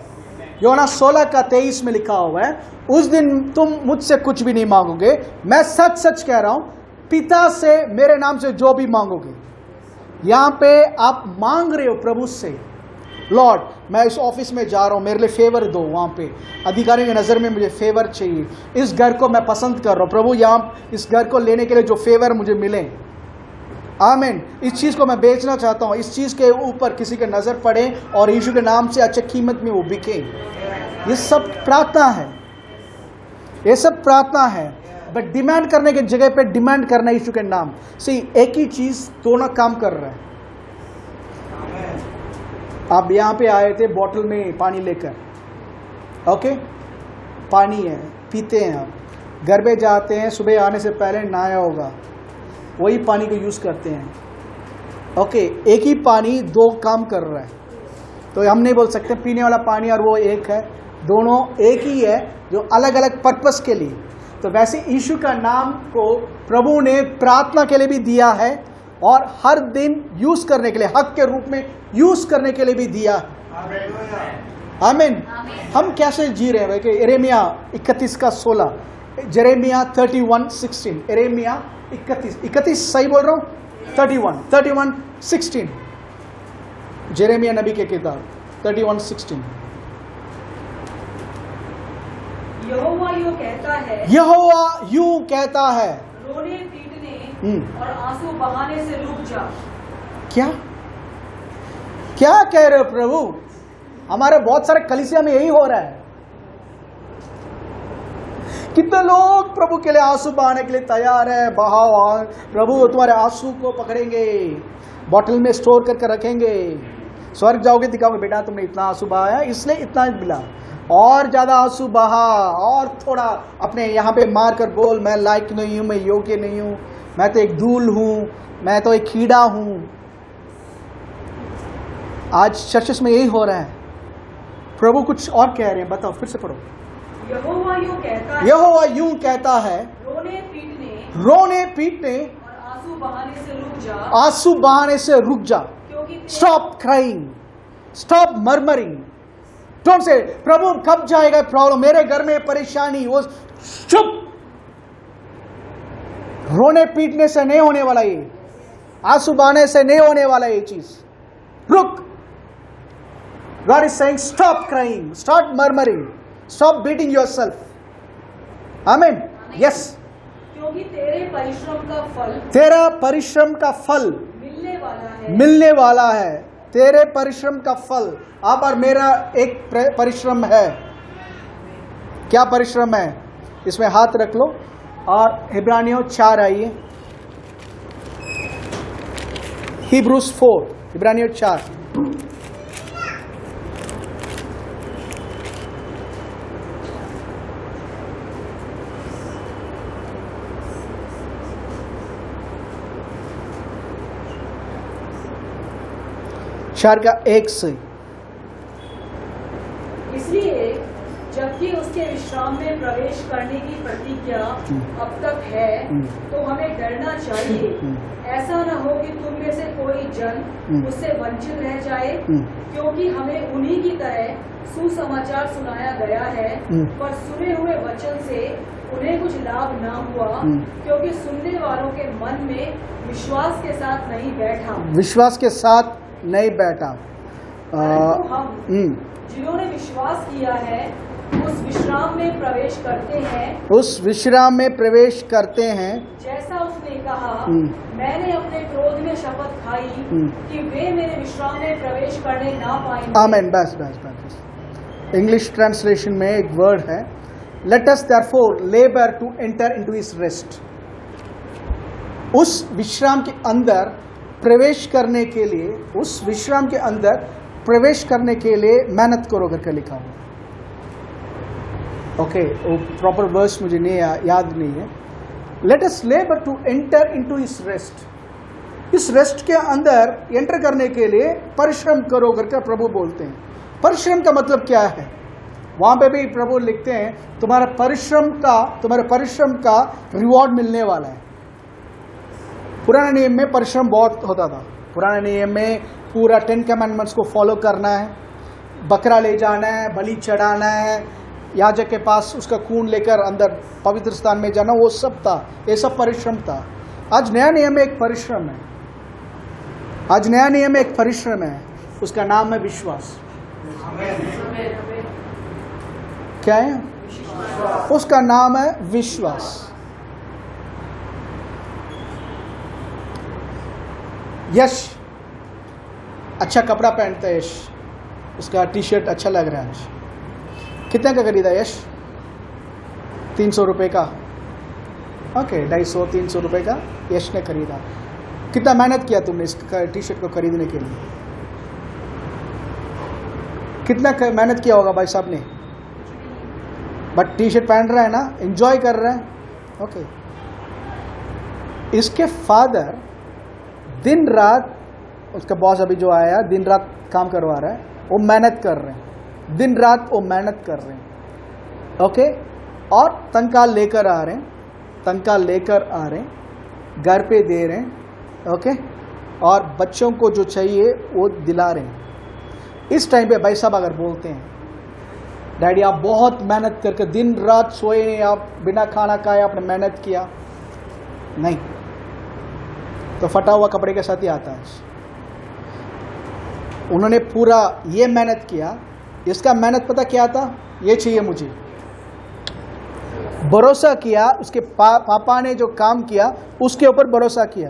योना 16:23 में लिखा हुआ है, उस दिन तुम मुझसे कुछ भी नहीं मांगोगे, मैं सच सच कह रहा हूं, पिता से मेरे नाम से जो भी मांगोगे। यहां पे आप मांग रहे हो प्रभु से, लॉर्ड मैं इस ऑफिस में जा रहा हूं, मेरे लिए फेवर दो, वहां पे अधिकारी की नजर में मुझे फेवर चाहिए, इस घर को मैं पसंद कर रहा हूं प्रभु, यहां इस घर को लेने के लिए जो फेवर मुझे मिले। आमीन। इस चीज को मैं बेचना चाहता हूं, इस चीज के ऊपर किसी के नजर पड़े और यीशु के नाम से अच्छे कीमत में वो बिके। ये सब प्रार्थना है, ये सब प्रार्थना है। बट डिमांड करने की जगह पे डिमांड करना यीशु के नाम से, एक ही चीज दोनों काम कर रहा है। आप यहां पे आए थे बोतल में पानी लेकर, ओके, पानी है, पीते हैं। आप घर पे जाते हैं, सुबह आने से पहले नहाया होगा, वही पानी को यूज करते हैं, ओके। एक ही पानी दो काम कर रहा है, तो हम नहीं बोल सकते पीने वाला पानी और वो एक है, दोनों एक ही है, जो अलग अलग पर्पस के लिए। तो वैसे यीशु का नाम को प्रभु ने प्रार्थना के लिए भी दिया है और हर दिन यूज करने के लिए, हक के रूप में यूज करने के लिए भी दिया है। आमीन। हम कैसे जी रहे हैं? यिर्मयाह 31:16, यिर्मयाह 31:16, यिर्मयाह 31 सही बोल रहा हूं? 31:16, यिर्मयाह नबी के किताब 31:16। यहोवा यूं कहता है, यहोवा यूं कहता है, रोने पीटने और आंसू बहाने से रुक जा। क्या क्या कह रहे हो प्रभु? हमारे बहुत सारे कलीसिया में यही हो रहा है। कितने लोग प्रभु के लिए आंसू बहाने के लिए तैयार है, बहाओ प्रभु तुम्हारे आंसू को पकड़ेंगे, बॉटल में स्टोर करके रखेंगे, स्वर्ग जाओगे दिखाओगे बेटा तुमने इतना आंसू बहाया इसलिए इतना मिला, और ज्यादा आंसू बहा, और थोड़ा अपने यहाँ पे मार कर बोल मैं लायक नहीं हूं, मैं योग्य नहीं हूं, मैं तो एक धूल हूं, मैं तो एक कीड़ा हूं। आज चर्चेस में यही हो रहा है। प्रभु कुछ और कह रहे हैं, बताओ फिर से पढ़ो। यहोवा यूं कहता है, यहोवा यूं कहता है, रोने पीटने और आंसू बहाने से रुक जा, आंसू बहाने से रुक जा। क्योंकि stop crying, stop murmuring. Don't say प्रभु कब जाएगा प्रॉब्लम, मेरे घर में परेशानी, वो चुप। रोने पीटने से नहीं होने वाला, ये आंसू बहाने से नहीं होने वाला ये चीज। रुक। God is saying stop crying, stop murmuring, stop beating yourself. Amen. Yes. क्योंकि तेरे परिश्रम का फल, तेरा परिश्रम का फल मिलने वाला है, मिलने वाला है। तेरे परिश्रम का फल। अब और मेरा एक परिश्रम है। क्या परिश्रम है? इसमें हाथ रख लो और इब्रानियों 4 आइए, Hebrews 4, इब्रानियों 4। चार का 1 से। इसलिए जबकि उसके विश्राम में प्रवेश करने की प्रतिज्ञा अब तक है, तो हमें डरना चाहिए, ऐसा न हो कि तुम में से कोई जन उससे वंचित रह जाए, क्योंकि हमें उन्हीं की तरह सुसमाचार सुनाया गया है, पर सुने हुए वचन से उन्हें कुछ लाभ न हुआ, क्योंकि सुनने वालों के मन में विश्वास के साथ नहीं बैठा। विश्वास के साथ नहीं बैठा। हम जिन्होंने विश्वास किया है उस विश्राम में प्रवेश करते हैं, उस विश्राम में प्रवेश करते हैं, जैसा उसने कहा, मैंने अपने क्रोध में शपथ खाई कि वे मेरे विश्राम में प्रवेश करने ना पाएंगे। आमीन। बस बस बस। इंग्लिश ट्रांसलेशन में एक वर्ड है, let us therefore labour to enter into his rest. उस विश्राम के अंदर प्रवेश करने के लिए, उस विश्राम के अंदर प्रवेश करने के लिए मेहनत करो करके लिखा हुआ। ओके, वो प्रॉपर वर्स मुझे नहीं याद नहीं है। Let us labour to enter into his rest. इस रेस्ट के अंदर एंटर करने के लिए परिश्रम करो करके प्रभु बोलते हैं। परिश्रम का मतलब क्या है? वहां पे भी प्रभु लिखते हैं तुम्हारे परिश्रम का रिवॉर्ड मिलने वाला है। पुराने नियम में परिश्रम बहुत होता था। पुराने नियम में पूरा 10 कमांडमेंट्स को फॉलो करना है, बकरा ले जाना है, बलि चढ़ाना है, याजक के पास उसका खून लेकर अंदर पवित्र स्थान में जाना, वो सब था। ये सब परिश्रम था। आज नया नियम में एक परिश्रम है। आज नया नियम में एक परिश्रम है, उसका नाम है विश्वास। क्या है? उसका नाम है विश्वास। यश अच्छा कपड़ा पहनता है, यश उसका टी शर्ट अच्छा लग रहा है। आज कितने का खरीदा यश? 300 रुपये का। ओके, 250-300 रुपये का यश ने खरीदा। कितना मेहनत किया तुमने इस टी शर्ट को खरीदने के लिए? कितना मेहनत किया होगा भाई साहब ने? बट टी शर्ट पहन रहा है ना, एंजॉय कर रहा है। ओके, इसके फादर दिन रात, उसका बॉस अभी जो आया दिन रात काम करवा रहा है, वो मेहनत कर रहे हैं, दिन रात वो मेहनत कर रहे हैं। ओके, और तनख्वाह लेकर आ रहे हैं, तनख्वाह लेकर आ रहे हैं, घर पे दे रहे हैं। ओके, और बच्चों को जो चाहिए वो दिला रहे हैं। इस टाइम पे भाई साहब अगर बोलते हैं डैडी आप बहुत मेहनत करके दिन रात सोए नहीं, आप बिना खाना खाए आपने मेहनत किया, नहीं तो फटा हुआ कपड़े के साथ ही आता है। उन्होंने पूरा ये मेहनत किया। इसका मेहनत पता क्या था? ये चाहिए मुझे, भरोसा किया। उसके पापा ने जो काम किया उसके ऊपर भरोसा किया।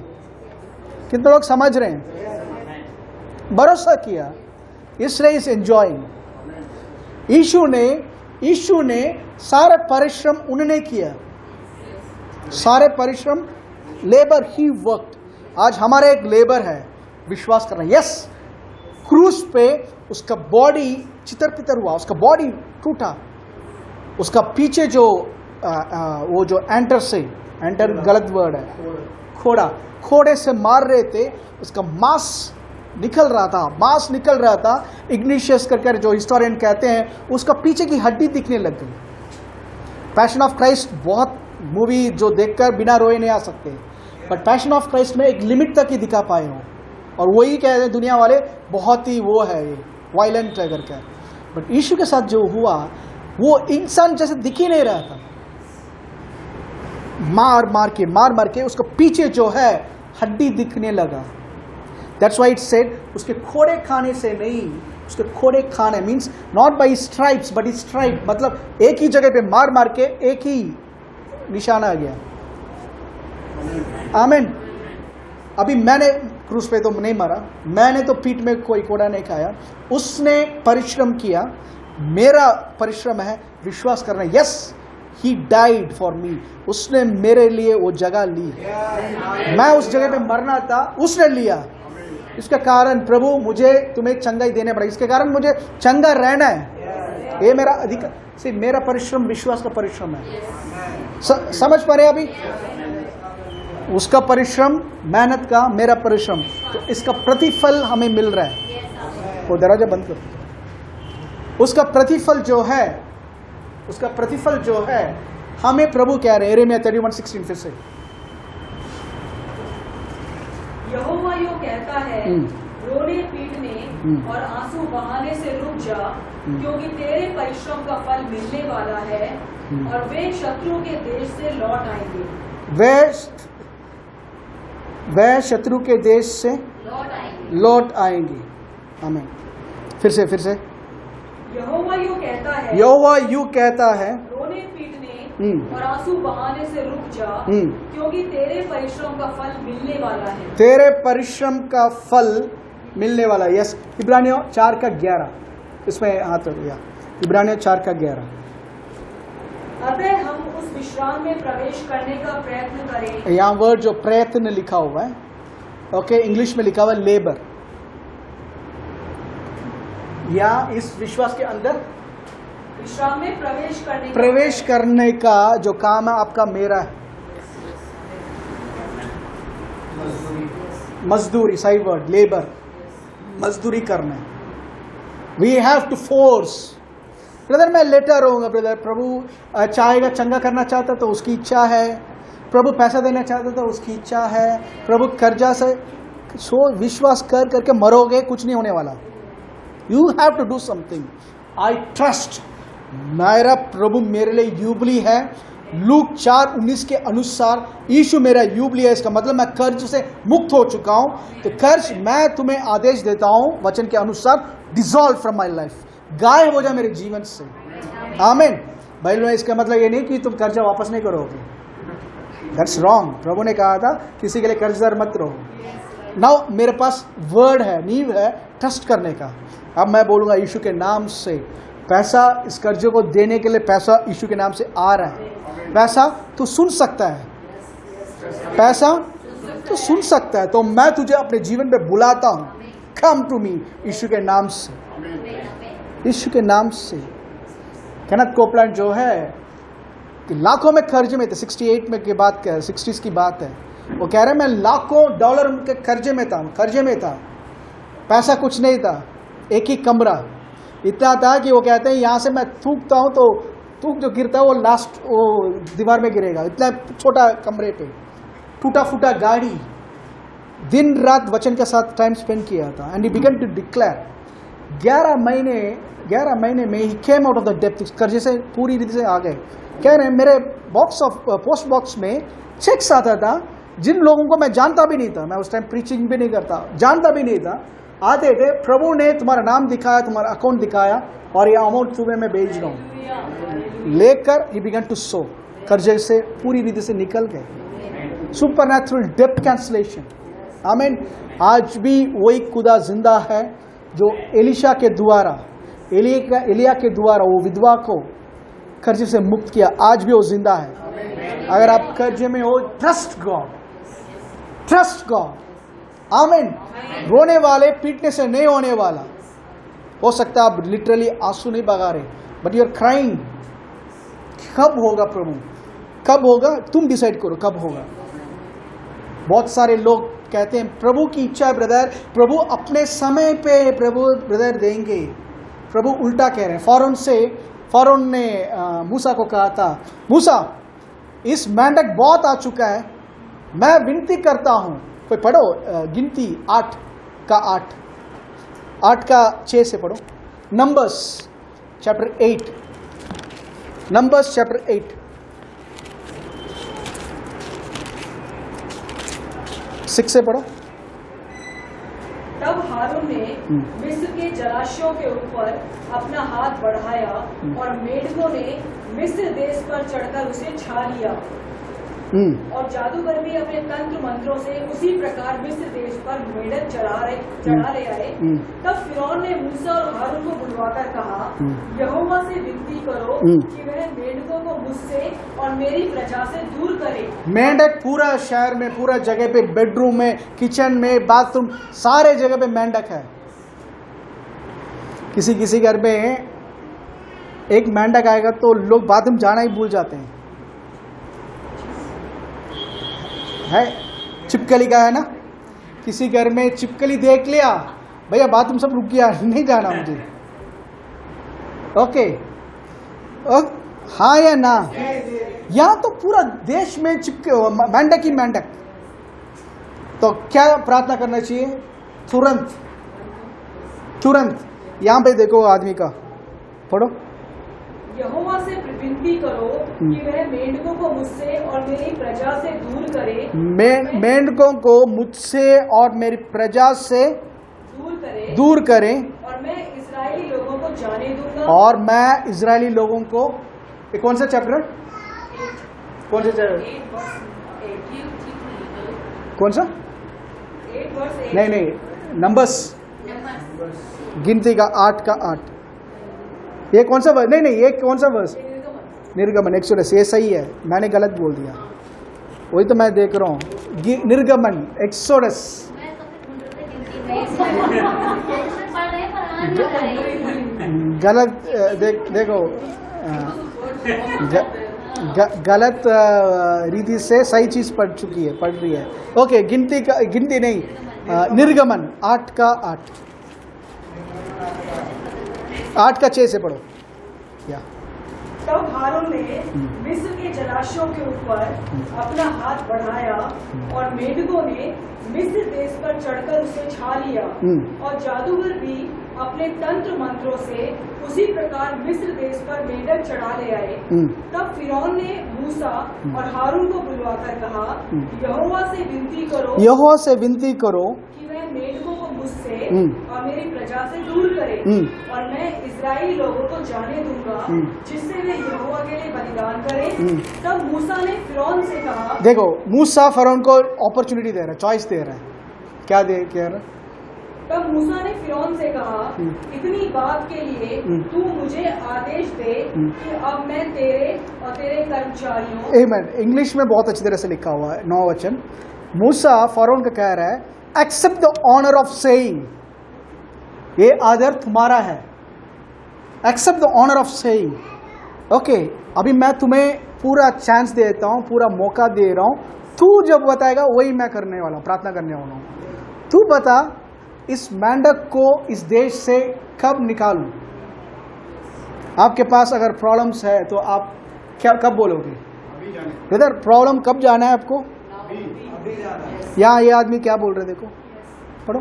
कितने लोग समझ रहे हैं? भरोसा किया, इसलिए इज एंजॉइंग। यीशु ने सारे परिश्रम उन्होंने किया, सारे परिश्रम, लेबर ही वर्कड। आज हमारा एक लेबर है विश्वास करना। यस, क्रूस पे उसका बॉडी चितर पितर हुआ, उसका बॉडी टूटा, उसका पीछे जो वो जो एंटर गलत वर्ड है, खोड़े से मार रहे थे, उसका मांस निकल रहा था। इग्निशियस करके जो हिस्टोरियन कहते हैं, उसका पीछे की हड्डी दिखने लग गई। पैशन ऑफ क्राइस्ट बहुत मूवी जो देखकर बिना रोए नहीं आ सकते, बट पैशन ऑफ क्राइस्ट में एक लिमिट तक ही दिखा पाए हो, और वही कहते हैं दुनिया वाले बहुत ही वो है, ये वायलेंट है करके। बट यीशु के साथ जो हुआ वो इंसान जैसे दिख ही नहीं रहा था। मार के उसको पीछे जो है हड्डी दिखने लगा। दैट्स व्हाई इट सेड उसके खोड़े खाने से नहीं, उसके खोड़े खाने means not by stripes but stripe, मतलब एक ही जगह पे मार के एक ही निशान आ गया। आमीन। अभी मैंने क्रूस पे तो नहीं मरा, मैंने तो पीठ में कोई कोड़ा नहीं खाया, उसने परिश्रम किया, मेरा परिश्रम है विश्वास करना। Yes, he died for me, उसने मेरे लिए वो जगह ली। मैं उस जगह पे मरना था, उसने लिया। इसके कारण प्रभु मुझे तुम्हें चंगाई देने पड़ा, इसके कारण मुझे चंगा रहना है। ये मेरा अधिकार, सिर्फ मेरा परिश्रम विश्वास का परिश्रम है। समझ पा रहे अभी? उसका परिश्रम, मेहनत का, मेरा परिश्रम, तो इसका प्रतिफल हमें मिल रहा है। वो दरवाजा बंद करो। उसका प्रतिफल जो है हमें प्रभु कह रहे हैं, यिर्मयाह 31:16 फिर से। यहोवा यूं कहता है, रोने पीटने और आंसू बहाने से रुक जा, क्योंकि तेरे परिश्रम का फल मिलने वाला है, और वे शत्रु के देश से लौट आएंगे। वे शत्रु के देश से लौट आएंगे। आमीन। फिर से यहोवा यूं कहता है, रोने पीटने और आंसू बहाने से रुक जा, क्योंकि तेरे परिश्रम का फल मिलने वाला है। तेरे परिश्रम का फल मिलने वाला है। यस, इब्रानियों 4:11, इसमें हाथ रखिए। इब्रानियों 4:11। अतः हम उस विश्राम में प्रवेश करने का प्रयत्न करें। यहाँ वर्ड जो प्रयत्न लिखा हुआ है, ओके, इंग्लिश में लिखा हुआ है लेबर, या इस विश्वास के अंदर विश्राम में प्रवेश करने का जो काम है आपका, मेरा है। मजदूरी, सही वर्ड, लेबर, मजदूरी करना। We have to force. Brother मैं लेटर होऊंगा, ब्रदर प्रभु चाहेगा, चंगा करना चाहता तो उसकी इच्छा है, प्रभु पैसा देना चाहता तो उसकी इच्छा है, प्रभु कर्जा से विश्वास करके मरोगे, कुछ नहीं होने वाला। You have to do something. I trust, मेरा प्रभु मेरे लिए यूबली है। लूक 4:19 के अनुसार यीशु मेरा यूबली है। इसका मतलब मैं कर्ज से मुक्त हो चुका हूं। तो कर्ज मैं तुम्हें आदेश देता हूं वचन के अनुसार, डिसॉल्व फ्रॉम माई लाइफ, गायब हो जाए मेरे जीवन से। आमीन। बाइबल में इसका मतलब ये नहीं कि तुम कर्जा वापस नहीं करोगे, दैट्स रॉन्ग। प्रभु ने कहा था किसी के लिए कर्जदार मत रहो। नाउ मेरे पास वर्ड है, नींव है ट्रस्ट करने का। अब मैं बोलूंगा यीशु के नाम से, पैसा इस कर्जे को देने के लिए पैसा यीशु के नाम से आ रहा है। पैसा तू सुन सकता है, पैसा तू सुन सकता है, तो मैं तुझे अपने जीवन में बुलाता हूं, कम टू मी, यीशु के नाम से, यीशु के नाम से। केनेथ कोपलैंड जो है कि लाखों में कर्जे में थे, 68 में की बात कह, 60s की बात है, वो कह रहे मैं लाखों डॉलर के कर्जे में था, पैसा कुछ नहीं था, एक ही कमरा इतना था कि वो कहते हैं यहाँ से मैं थूकता हूँ तो थूक जो गिरता है वो लास्ट वो दीवार में गिरेगा, इतना छोटा कमरे पे, टूटा फूटा गाड़ी, दिन रात वचन के साथ टाइम स्पेंड किया था। And he began to declare 11 महीने में ही came out of the depth, कर्जे से पूरी रीति से आ गए। कह रहे हैं मेरे पोस्ट बॉक्स में चेक्स आता था जिन लोगों को मैं जानता भी नहीं था, मैं उस टाइम प्रीचिंग भी नहीं करता, जानता भी नहीं था, आते थे, प्रभु ने तुम्हारा नाम दिखाया, तुम्हारा अकाउंट दिखाया और ये अमाउंट तुम्हें मैं भेज रहा हूँ, लेकर ही बिगन टू सो, कर्जे से पूरी रीति से निकल गए। सुपरनैचुरल डेप्थ कैंसलेशन, आमीन। आज भी वही खुदा जिंदा है जो एलिशा के द्वारा, एलिया के द्वारा वो विधवा को कर्जे से मुक्त किया, आज भी वो जिंदा है। अगर आप कर्जे में हो, ट्रस्ट गॉड, ट्रस्ट गॉड, आमीन। रोने वाले पीटने से नहीं होने वाला। हो सकता है आप लिटरली आंसू नहीं बगा रहे, बट यू आर क्राइंग। कब होगा प्रभु, कब होगा? तुम डिसाइड करो कब होगा। बहुत सारे लोग कहते हैं प्रभु की इच्छा है ब्रदर, प्रभु अपने समय पे प्रभु ब्रदर देंगे। प्रभु उल्टा कह रहे हैं। फौरन ने मूसा को कहा था, मूसा इस मेंढक बहुत आ चुका है, मैं विनती करता हूं। कोई पढ़ो गिनती 8 का 6 से पढ़ो। नंबर्स चैप्टर 8, नंबर्स चैप्टर 8 6 से पढ़ो। तब हारून ने मिस्र के जलाशयों के ऊपर अपना हाथ बढ़ाया और मेढकों ने मिस्र देश पर चढ़कर उसे छा लिया, और जादूगर भी अपने तंत्र मंत्रों से उसी प्रकार मिस्र देश पर मेढक चढ़ा ले आए। तब फिरौन ने मूसा और हारून को बुलवाकर कहा, यहोवा से विनती करो कि वह मेढकों को मुझसे और मेरी प्रजा से दूर करे। मेंढक पूरा शहर में, पूरा जगह पे, बेडरूम में, किचन में, बाथरूम, सारे जगह पे मेंढक है। किसी घर में एक मेंढक आएगा तो लोग बाथरूम जाना ही भूल जाते हैं। है छिपकली का है ना, किसी घर में छिपकली देख लिया, भैया बाथरूम सब रुक गया, नहीं जाना मुझे। ओके, हाँ या ना? यहाँ तो पूरा देश में मेंढक ही मेंढक। तो क्या प्रार्थना करना चाहिए? तुरंत। यहाँ पे देखो आदमी का, पढ़ो। यहोवा से विनती करो कि वह मेंढकों को मुझसे और मेरी प्रजा से दूर करे। मेंढकों को मुझसे और मेरी प्रजा से दूर करे, और मैं इस्राएली लोगों को जाने दूंगा। और मैं इस्राएली लोगों को, कौन सा चैप्टर? कौन सा चैप्टर? कौन सा? 8 नहीं, नंबर्स, गिनती का 8 का 8। ये कौन सा वर्ष? नहीं, ये कौन सा वर्ष? निर्गमन, एक्सोडस। ये सही है, मैंने गलत बोल दिया, वही तो मैं देख रहा हूँ। निर्गमन, एक्सोडस। गलत देखो, गलत रीति से सही चीज पढ़ रही है। ओके, गिनती नहीं, निर्गमन 8 का 6 से पढ़ो। क्या? तब हारून ने मिस्र के जलाशयों के ऊपर अपना हाथ बढ़ाया और मेढकों ने मिस्र देश पर चढ़कर उसे छा लिया, और जादूगर भी अपने तंत्र मंत्रों से उसी प्रकार मिस्र देश पर मेढक चढ़ा ले आए। तब फिरौन ने मूसा और हारून को बुलवाकर कहा, यहोवा से विनती करो कि वह मेढकों को मुझसे और मेरी प्रजा से दूर करे, और मैं इस्राएली लोगों को जाने दूंगा, जिससे वे यहोवा के लिए बलिदान करें। तब मूसा ने फिरौन से कहा, देखो, मूसा फिरौन को अपॉर्चुनिटी दे रहा है, चॉइस दे रहा है। क्या कह रहा है? तब मूसा ने फिरौन से कहा, इतनी बात के लिए तू मुझे आदेश दे कि अब मैं तेरे और तेरे कर्मचारियों। आमीन। इंग्लिश में बहुत अच्छी तरह से लिखा हुआ है, 9 वचन। मूसा फरोन का कह रहा है, accept the honour of saying, ये आदर तुम्हारा है। Accept the honour of saying. Okay, अभी मैं तुम्हें पूरा चांस देता हूं, पूरा मौका दे रहा हूं, तू जब बताएगा वही मैं करने वाला हूं, प्रार्थना करने वाला हूं। तू बता, इस मेंढक को इस देश से कब निकालूं? आपके पास अगर प्रॉब्लम्स है तो आप कब बोलोगे? ब्रदर, प्रॉब्लम कब जाना है आपको? यहाँ ये आदमी क्या बोल रहे, देखो, पढ़ो।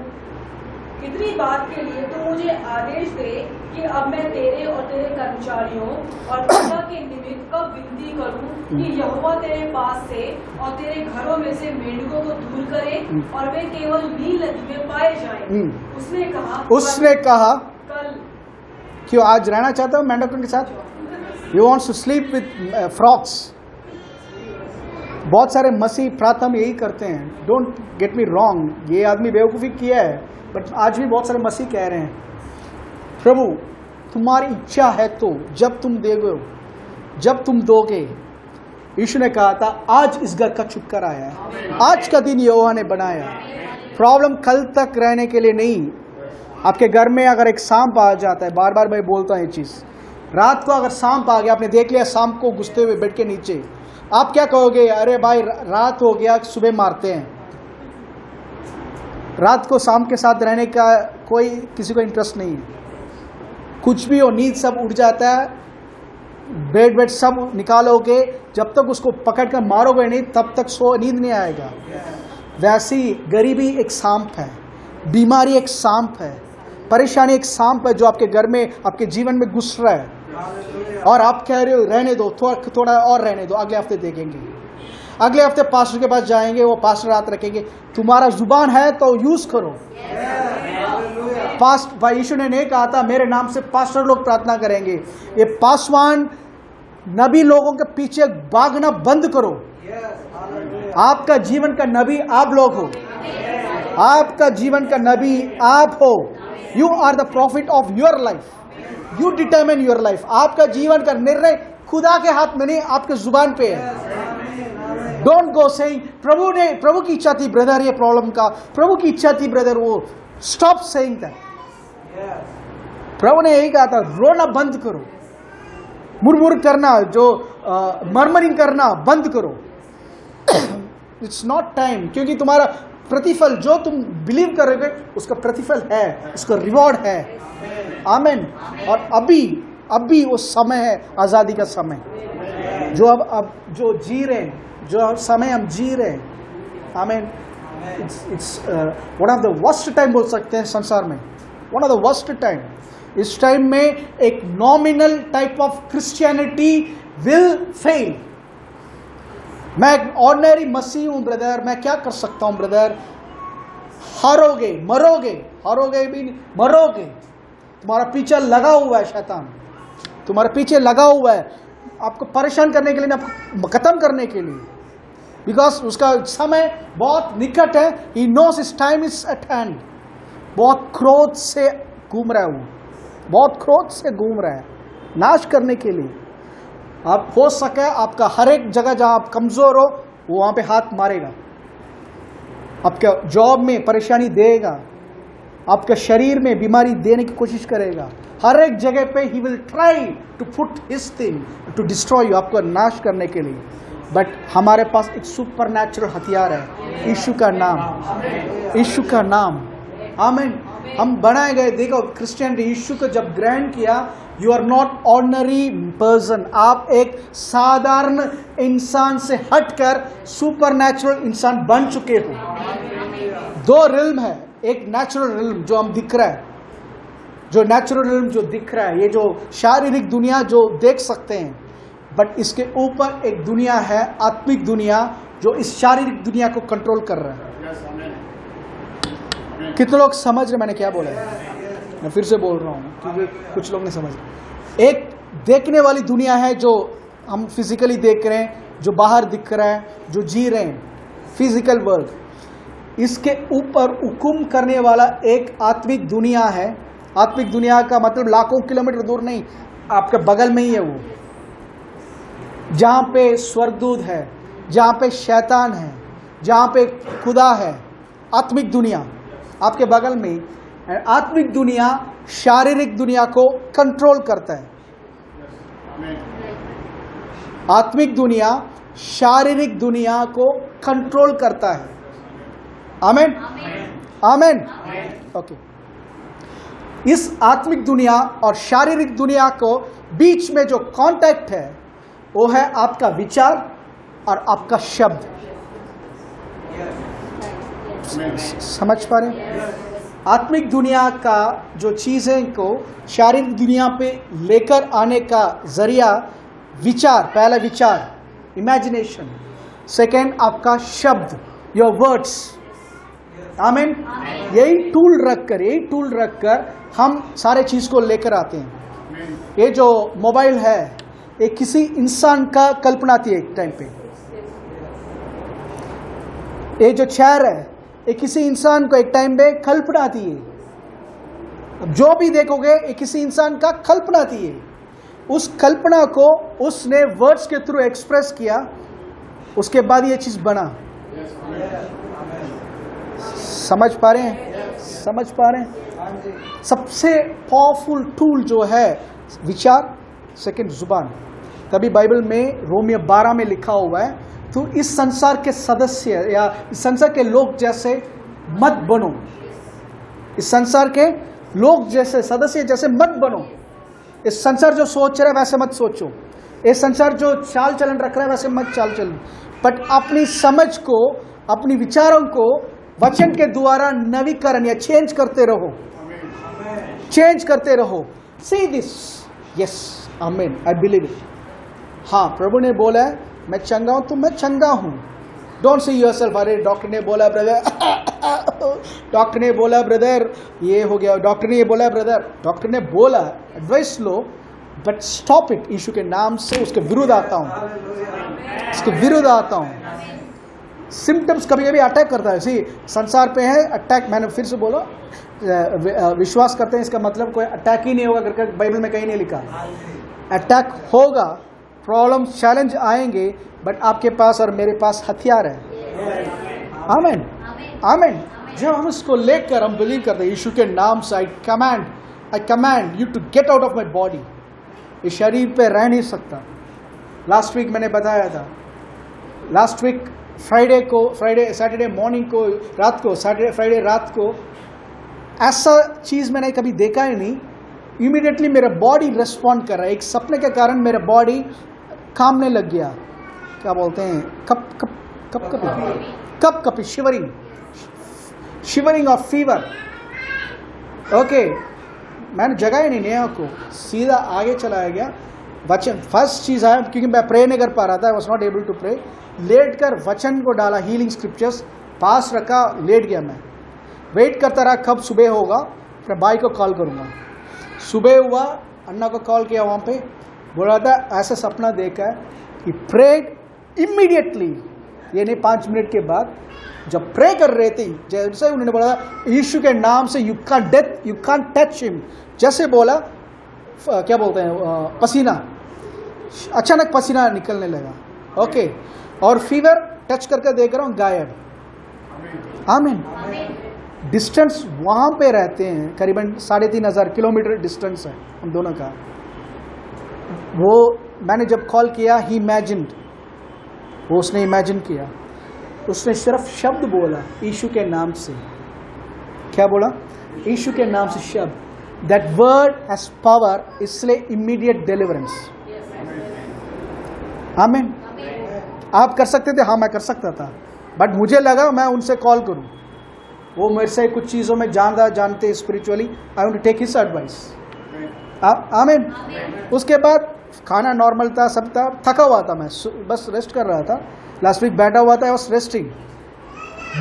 इतनी बात के लिए तू मुझे आदेश दे कि अब मैं तेरे और तेरे कर्मचारियों और प्रजा के निमित्त कब विनती करूं कि यहोवा तेरे पास से और तेरे घरों में से मेंढकों को दूर करे और वे केवल नील नदी में पाए जाएं। उसने कहा कल। क्यों आज रहना चाहता हूँ मेंढकों के साथ? You wants to sleep with frogs. बहुत सारे मसीह प्रार्थना में यही करते हैं, डोंट गेट मी रॉन्ग, ये आदमी बेवकूफ़ी किया है, बट आज भी बहुत सारे मसीह कह रहे हैं, प्रभु तुम्हारी इच्छा है तो जब तुम दोगे, जब तुम दोगे। यीशु ने कहा था आज इस घर का छुटकारा आया है, आज का दिन यहोवा ने बनाया। प्रॉब्लम कल तक रहने के लिए नहीं। आपके घर में अगर एक सांप आ जाता है, बार बार मैं बोलता हूँ ये चीज़, रात को अगर सांप आ गया, आपने देख लिया सांप को घुसते हुए बेड के नीचे, आप क्या कहोगे? अरे भाई रात हो गया, सुबह मारते हैं। रात को सांप के साथ रहने का कोई किसी को इंटरेस्ट नहीं है। कुछ भी हो, नींद सब उड़ जाता है, बेड सब निकालोगे, जब तक उसको पकड़ कर मारोगे नहीं तब तक नींद नहीं आएगा। वैसी गरीबी एक सांप है, बीमारी एक सांप है, परेशानी एक सांप है जो आपके घर में, आपके जीवन में घुस रहा है, और आप कह रहे हो रहने दो, थोड़ा और रहने दो, अगले हफ्ते देखेंगे। अगले हफ्ते पास्टर के पास जाएंगे, वो पास्टर रात रखेंगे। तुम्हारा जुबान है तो यूज करो। भाई यीशु ने नहीं कहा था मेरे नाम से पास्टर लोग प्रार्थना करेंगे। ये पासवान नबी लोगों के पीछे भागना बंद करो। आपका जीवन का नबी आप लोग हो, आपका जीवन का नबी आप हो। You are the prophet of your life, you determine your life. आपका जीवन का निर्णय खुदा के हाथ में नहीं, आपके जुबान पे है। डोंट गो सेइंग प्रभु की इच्छा थी ब्रदर ये प्रॉब्लम का, प्रभु की इच्छा थी ब्रदर वो। Stop saying that. प्रभु ने यही कहा था रोना बंद करो, मुरमुर करना, जो मर्मरिंग करना बंद करो। इट्स नॉट टाइम, क्योंकि तुम्हारा प्रतिफल जो तुम बिलीव करोगे उसका प्रतिफल है, उसका रिवॉर्ड है। आमीन। और अभी वो समय है, आजादी का समय, जो अब जो जी रहे हैं, जो समय हम जी रहे हैं। आमीन। It's one of the worst time बोल सकते हैं संसार में, one of the worst time. इस टाइम में एक nominal type of Christianity will fail. मैं ऑर्डिनरी मसीह हूं ब्रदर, मैं क्या कर सकता हूं ब्रदर? हारोगे, मरोगे, हारोगे भी नहीं, मरोगे। तुम्हारा पीछे लगा हुआ है शैतान, तुम्हारे पीछे लगा हुआ है आपको परेशान करने के लिए, आपको खत्म करने के लिए। बिकॉज उसका समय बहुत निकट है। He knows his time is eight hand. बहुत क्रोध से घूम रहा है वो, बहुत क्रोध से घूम रहा है नाश करने के लिए। आप हो सके आपका हर एक जगह जहां आप कमजोर हो वो वहां पे हाथ मारेगा, आपका जॉब में परेशानी देगा, आपके शरीर में बीमारी देने की कोशिश करेगा। हर एक जगह पे he will try to put his thing to destroy you, आपको नाश करने के लिए। बट हमारे पास एक सुपरनैचुरल हथियार है, यीशु का नाम, यीशु का नाम। आमीन। हम बनाए गए, देखो क्रिश्चियनिटी यीशु को जब ग्रहण किया, you are not ordinary person, आप एक साधारण इंसान से हटकर सुपरनैचुरल इंसान बन चुके हो। दो रिल्म है, एक नेचुरल रिल्म जो हम दिख रहा है, जो नेचुरल रिल्म जो दिख रहा है, ये जो शारीरिक दुनिया जो देख सकते हैं, बट इसके ऊपर एक दुनिया है, आत्मिक दुनिया, जो इस शारीरिक दुनिया को कंट्रोल कर रहा है। कितने लोग समझ रहे मैंने क्या बोला है? मैं फिर से बोल रहा हूँ क्योंकि कुछ लोग नहीं समझ रहे। एक देखने वाली दुनिया है जो हम फिजिकली देख रहे हैं, जो बाहर दिख रहा है, जो जी रहे हैं, फिजिकल वर्ल्ड। इसके ऊपर हुकुम करने वाला एक आत्मिक दुनिया है। आत्मिक दुनिया का मतलब लाखों किलोमीटर दूर नहीं, आपके बगल में ही है वो, जहाँ पे स्वर्गदूत है, जहाँ पे शैतान है, जहाँ पे खुदा है। आत्मिक दुनिया आपके बगल में। आत्मिक दुनिया शारीरिक दुनिया को कंट्रोल करता है। आत्मिक दुनिया शारीरिक दुनिया को कंट्रोल करता है। आमीन, आमीन। ओके। इस आत्मिक दुनिया और शारीरिक दुनिया को बीच में जो कांटेक्ट है वो है आपका विचार और आपका शब्द। समझ पा रहे? आत्मिक दुनिया का जो चीजें को शारीरिक दुनिया पे लेकर आने का जरिया विचार, पहला विचार, इमेजिनेशन। सेकेंड आपका शब्द, योर वर्ड्स। आमीन। यही टूल रखकर हम सारे चीज को लेकर आते हैं। ये जो मोबाइल है, ये किसी इंसान का कल्पना थी एक टाइम पे। ये जो चेयर है ये किसी इंसान को एक टाइम पे कल्पना थी। अब जो भी देखोगे ये किसी इंसान का कल्पना थी। उस कल्पना को उसने वर्ड्स के थ्रू एक्सप्रेस किया, उसके बाद ये चीज बना। समझ पा रहे हैं? समझ पा रहे हैं? सबसे पावरफुल टूल जो है विचार, सेकंड जुबान। तभी बाइबल में रोमियो 12 में लिखा हुआ है, तो इस संसार के सदस्य या इस संसार के लोग जैसे मत बनो। इस संसार के लोग जैसे, सदस्य जैसे मत बनो। इस संसार जो सोच रहा है वैसे मत सोचो। इस संसार जो चाल चलन रख रहा है वैसे मत चाल चलन, बट अपनी समझ को, अपनी विचारों को वचन के द्वारा नवीकरण या चेंज करते रहो, चेंज करते रहो। सी दिस, यस, आमीन, आई बिलीव इट। हाँ, प्रभु ने बोला है मैं चंगा हूं तो मैं चंगा हूं। डोंट सी योरसेल्फ, अरे डॉक्टर ने बोला ब्रदर, डॉक्टर ने बोला ब्रदर ये हो गया, डॉक्टर ने ये बोला ब्रदर, डॉक्टर ने बोला, एडवाइस लो, बट स्टॉप इट। यीशु के नाम से उसके विरुद्ध आता हूं, उसके विरुद्ध आता हूं। सिम्टम्स कभी कभी अटैक करता है। सी, संसार पे है अटैक, मैंने फिर से बोला, विश्वास करते हैं इसका मतलब कोई अटैक ही नहीं होगा करके बाइबल में कहीं नहीं लिखा। अटैक होगा, प्रॉब्लम चैलेंज आएंगे, बट आपके पास और मेरे पास हथियार है। आमीन, आमीन। जब हम इसको लेकर हम बिलीव करते हैं यीशु के नाम से, I command you to get out of my body. ये शरीर पे रह नहीं सकता। लास्ट वीक मैंने बताया था, लास्ट वीक सैटरडे मॉर्निंग को, रात को, फ्राइडे रात को, ऐसा चीज मैंने कभी देखा ही नहीं। इमीडिएटली मेरा बॉडी रिस्पॉन्ड कर रहा है। एक सपने के कारण मेरा बॉडी कांपने लग गया। क्या बोलते हैं, cup shivering of fever. Okay, मैंने जगह ही नहीं नेहा को, सीधा आगे चलाया गया। वचन फर्स्ट चीज आया, क्योंकि मैं प्रे नहीं कर पा रहा था, I was not able to pray. लेट कर वचन को डाला, हीलिंग स्क्रिप्चर्स पास रखा, लेट गया मैं। वेट करता रहा कब सुबह होगा, अपने भाई को कॉल करूंगा। सुबह हुआ, अन्ना को कॉल किया, वहां पे बोल रहा था ऐसा सपना देखा है कि प्रेड इमीडिएटली, ये नहीं 5 मिनट के बाद, जब प्रे कर रहे थे, जैसे उन्होंने बोला यीशु के नाम से यू कांट टच हिम, जैसे बोला क्या बोलते हैं पसीना, अचानक पसीना निकलने लगा। ओके, और फीवर टच करके देख रहा हूँ गायब। आमीन। डिस्टेंस वहां पे रहते हैं, करीबन 3500 किलोमीटर डिस्टेंस है हम दोनों का। वो मैंने जब कॉल किया, ही इमेजिन्ड, वो उसने इमेजिन किया, उसने सिर्फ शब्द बोला यीशु के नाम से। क्या बोला? यीशु के नाम से शब्द। दैट वर्ड हैज पावर, इसलिए इमीडिएट डिलीवरेंस। आमीन। आप कर सकते थे? हाँ, मैं कर सकता था, बट मुझे लगा मैं उनसे कॉल करूं। वो मेरे से कुछ चीज़ों में जानते spiritually, I want to take his advice. आमीन। उसके बाद खाना नॉर्मल था, सब था, थका हुआ था मैं, बस रेस्ट कर रहा था। लास्ट वीक बैठा हुआ था, आई वाज रेस्टिंग,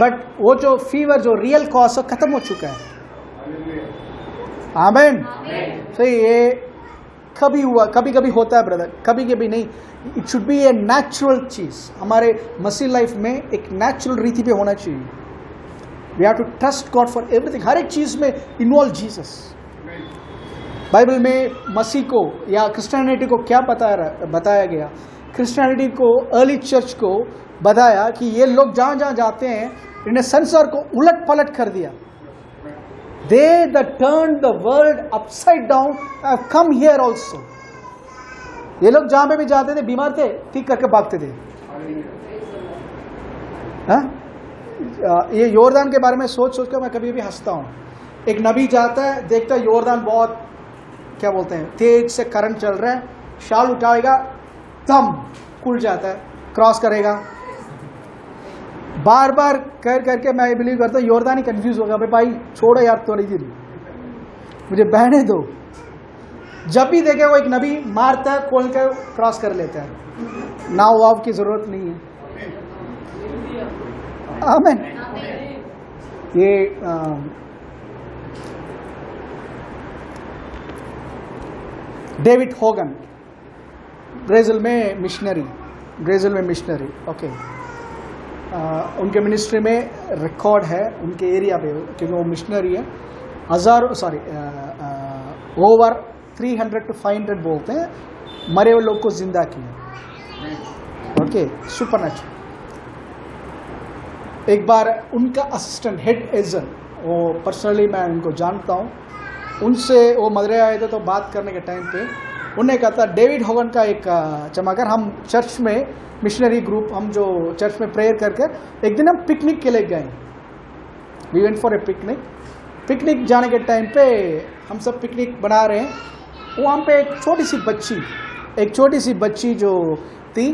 बट वो जो फीवर, जो रियल कॉज है, खत्म हो चुका है। आमीन। तो ये कभी हुआ, कभी कभी होता है ब्रदर, कभी कभी नहीं। It should be a natural चीज। हमारे मसीह लाइफ में एक नेचुरल रीति पे होना चाहिए। We have to trust God for everything. हर एक चीज में इन्वॉल्व जीसस। बाइबल में मसीह को या क्रिश्चियनिटी को क्या बताया गया? क्रिश्चियनिटी को, अर्ली चर्च को बताया कि ये लोग जहाँ जहाँ जाते हैं, इन्हें संसार को उलट पलट कर दिया। They that turned the world upside down have come here also. ये लोग जहां पे भी जाते थे, बीमार थे, ठीक करके भागते थे। ये योरदान के बारे में सोच कर मैं कभी भी हंसता हूँ। एक नबी जाता है, देखता है योरदान बहुत, क्या बोलते हैं, तेज से करंट चल रहा है, शाल उठाएगा, दम खुल जाता है, क्रॉस करेगा। बार बार कर करके मैं बिलीव करता हूँ योरदान ही कंफ्यूज होगा, भाई छोड़ो यार, थोड़ी देर मुझे बहने दो। जब भी देखे वो एक नबी मारता है, खोल कर क्रॉस कर लेता है। नाव वाव की जरूरत नहीं है। आमीन। ये डेविड होगन, ब्राजील में मिशनरी। ओके, उनके मिनिस्ट्री में रिकॉर्ड है उनके एरिया पे, क्योंकि वो मिशनरी है। ओवर 300 to 500 बोलते हैं मरे हुए लोग को जिंदा किया। Okay, supernatural. एक बार उनका असिस्टेंट हेड एजन, वो पर्सनली मैं उनको जानता हूँ, उनसे वो मदरे आए थे तो बात करने के टाइम पे उन्हें कहा था डेविड होगन का एक चमत्कार। हम चर्च में मिशनरी ग्रुप, हम जो चर्च में प्रेयर करके एक दिन हम पिकनिक के लिए गए। We went for a picnic जाने के टाइम पे हम सब पिकनिक बना रहे हैं, वहाँ पे एक छोटी सी बच्ची जो थी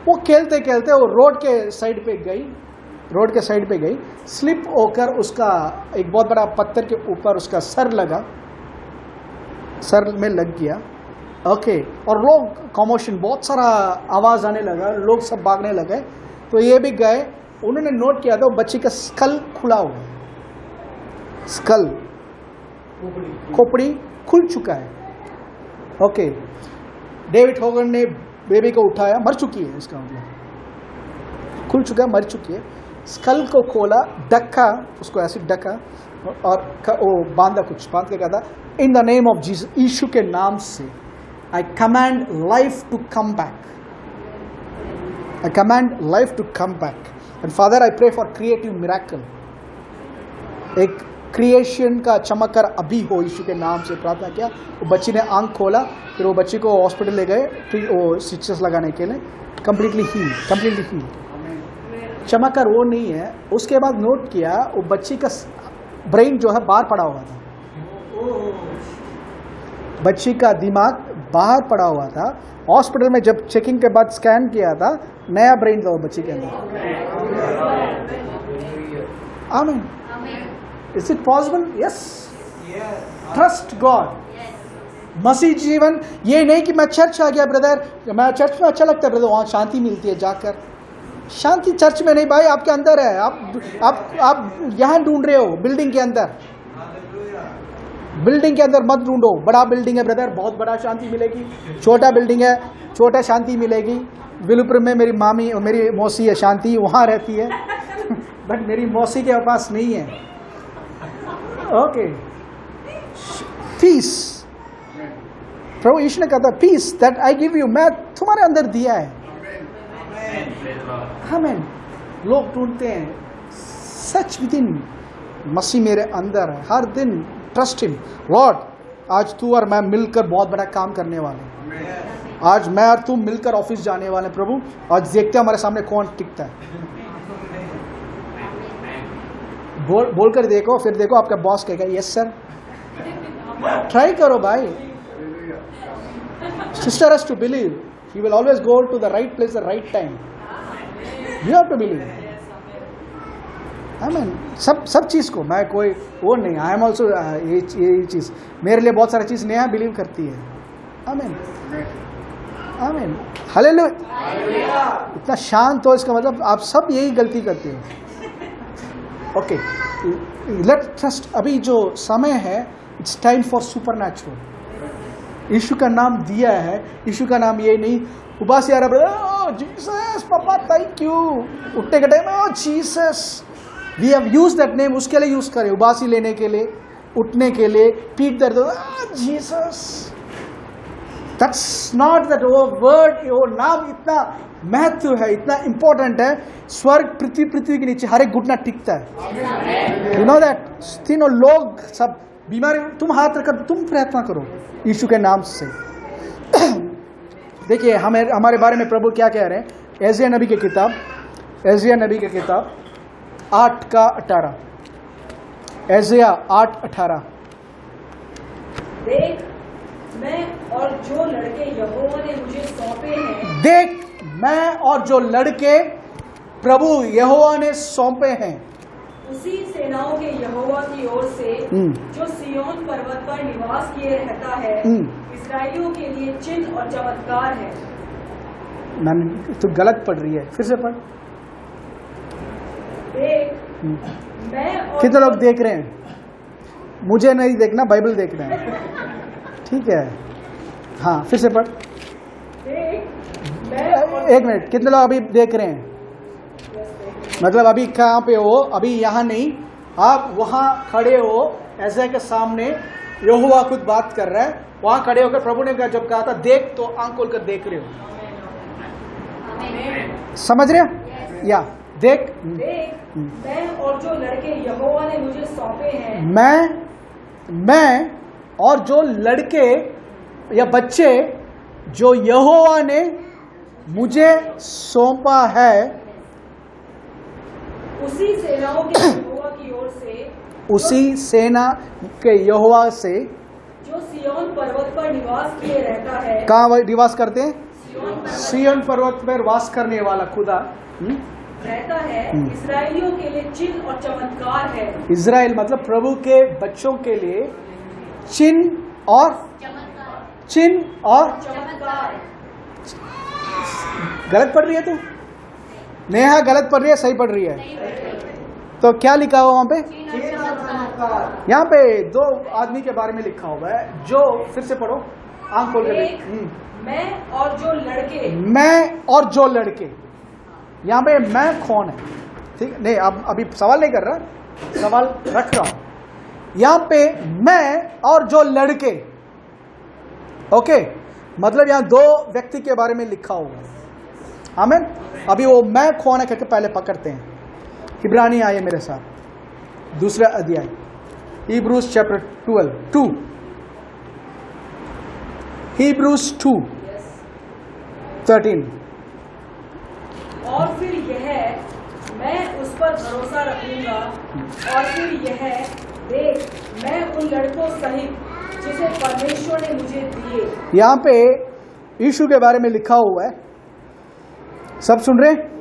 वो खेलते खेलते वो रोड के साइड पे गई, स्लिप होकर उसका एक बहुत बड़ा पत्थर के ऊपर उसका सर में लग गया। ओके, और लोग कॉमोशन, बहुत सारा आवाज़ आने लगा, लोग सब भागने लगे। तो ये भी गए, उन्होंने नोट किया था वो बच्ची का स्कल खुला हुआ है, स्कल खोपड़ी खुल चुका है। ओके, डेविड होगन ने बेबी को उठाया, मर चुकी है, इसका मतलब खुल चुका है, मर चुकी है। स्कल को खोला, ढका, उसको ऐसे ढका और वो बांध के कहा था, in the name of Jesus, यीशु के नाम से I command life to come back. I command life to come back. And Father, I pray for creative miracle. एक क्रिएशन का चमत्कार अभी हो, यीशु के नाम से प्रार्थना किया। वो बच्ची ने आंख खोला, फिर वो बच्ची को हॉस्पिटल ले गए वो स्टिचेस लगाने के लिए। Completely heal. चमत्कार वो नहीं है। उसके बाद नोट किया वो बच्ची का ब्रेन जो है बाहर पड़ा हुआ था, बच्ची का दिमाग बाहर पड़ा हुआ था। हॉस्पिटल में जब चेकिंग के बाद स्कैन किया था, नया ब्रेन था वो बच्ची के अंदर। Amen. Is it possible? Yes. Trust God. मसीह जीवन ये नहीं कि मैं चर्च आ गया ब्रदर, मैं चर्च में अच्छा लगता है ब्रदर, वहाँ शांति मिलती है जाकर। शांति चर्च में नहीं भाई, आपके अंदर है। आप यहाँ ढूंढ रहे हो बिल्डिंग के अंदर, बिल्डिंग के अंदर मत ढूंढो। बड़ा बिल्डिंग है ब्रदर, बहुत बड़ा शांति मिलेगी। छोटा बिल्डिंग है, छोटा शांति मिलेगी। विलुपुर में मेरी मौसी है शांति, वहाँ रहती है बट मेरी मौसी के पास नहीं है। ओके, पीस, प्रभु यीशु ने कहा था peace that I give you, मैं तुम्हारे अंदर दिया है। आमीन। लोग ढूंढते हैं सच विद इन, मसीह मेरे अंदर है। हर दिन ट्रस्ट हिम। लॉर्ड, आज तू और मैं मिलकर बहुत बड़ा काम करने वाले हैं। आज मैं और तू मिलकर ऑफिस जाने वाले हैं प्रभु। आज देखते हैं हमारे सामने कौन टिकता है। बोलकर देखो, फिर देखो आपका बॉस कहेगा यस सर। ट्राई करो भाई। Sister has to believe, he will always go to the right place the right time. You have to believe. आमीन। सब चीज़ को मैं कोई वो नहीं, आई एम ऑल्सो ये चीज़ मेरे लिए बहुत सारी चीज़ नया बिलीव करती है। आमीन, आमीन, हालेलुया। इतना शांत हो, इसका मतलब आप सब यही गलती करते हो। Okay, let trust. अभी जो समय है, इट्स टाइम फॉर सुपरनैचुरल। यीशु का नाम दिया है, यीशु का नाम ये नहीं उबासी आ रहा, जीसस पापा थैंक यू, उठने के time oh Jesus, we have use that name, उसके लिए यूज करें, उबासी लेने के लिए, उठने के लिए, पीठ दर्द, जीसस। दैट्स नॉट दैट वो वर्ड, वो नाम इतना महत्व है, इतना इंपॉर्टेंट है। स्वर्ग पृथ्वी के नीचे हर एक घुटना टिकता है। You know that. तीनों लोग सब बीमार, तुम हाथ रखकर तुम प्रार्थना करो यीशु के नाम से। देखिए हमारे बारे में प्रभु क्या कह रहे हैं। एजिया नबी की किताब 8:18। एजिया 8:18। देख मैं और जो लड़के यहोवा ने मुझे सौंपे हैं, देख मैं और जो लड़के प्रभु यहोवा ने सौंपे हैं, उसी सेनाओं के यहोवा की ओर से जो सिय्योन पर्वत पर निवास किए रहता है, इस्राएलियों के लिए चिन्ह और चमत्कार है। मैंने तो गलत पढ़ रही है, फिर से पढ़। देख मैं और कितने लोग देख रहे हैं? मुझे नहीं देखना, बाइबल देख रहे हैं। ठीक है, हाँ फिर से पढ़। देख मैं और एक मिनट, कितने लोग अभी देख रहे हैं? मतलब अभी कहाँ पे हो? अभी यहाँ नहीं, आप वहाँ खड़े हो, ऐसा के सामने यहोवा खुद बात कर रहा है, वहाँ खड़े होकर प्रभु ने जब कहा था देख, तो आंख खोल कर देख रहे हो। समझ रहे हो? या देख, मैं और जो लड़के यहोवा ने मुझे सौंपे हैं, मैं और जो लड़के या बच्चे जो यहोवा ने मुझे सौंपा है, उसी सेनाओं के यहोवा की ओर से, उसी सेना के यहोवा से जो सिय्योन पर्वत पर निवास किए रहता है। कहाँ निवास करते हैं? सिय्योन पर्वत पर वास करने वाला खुदा रहता है। इस्राएलियों के लिए चिन्ह और चमत्कार है। इज़राइल मतलब प्रभु के बच्चों के लिए चिन्ह और चमत्कार। गलत पढ़ रही है तू? नेहा गलत पढ़ रही है, सही पढ़ रही है? तो क्या लिखा हुआ वहां पे? यहाँ पे दो आदमी के बारे में लिखा हुआ है, जो फिर से पढ़ो, आंख खोल के। मैं और जो लड़के। यहाँ पे मैं कौन है? ठीक नहीं, अब अभी सवाल नहीं कर रहा, सवाल रख रहा हूं। यहाँ पे मैं और जो लड़के, ओके, मतलब यहाँ दो व्यक्ति के बारे में लिखा हुआ है। आमीन। अभी वो मैं कौन है करके पहले पकड़ते हैं। इब्रानी आइए मेरे साथ, दूसरा अध्याय, Hebrews chapter 12, Hebrews 2:13। और फिर यह मैं उस पर भरोसा रखूंगा, और फिर यह देख मैं उन लड़कों सहित जिसे परमेश्वर ने मुझे दिए। यहाँ पे यीशु के बारे में लिखा हुआ है, सब सुन रहे हैं?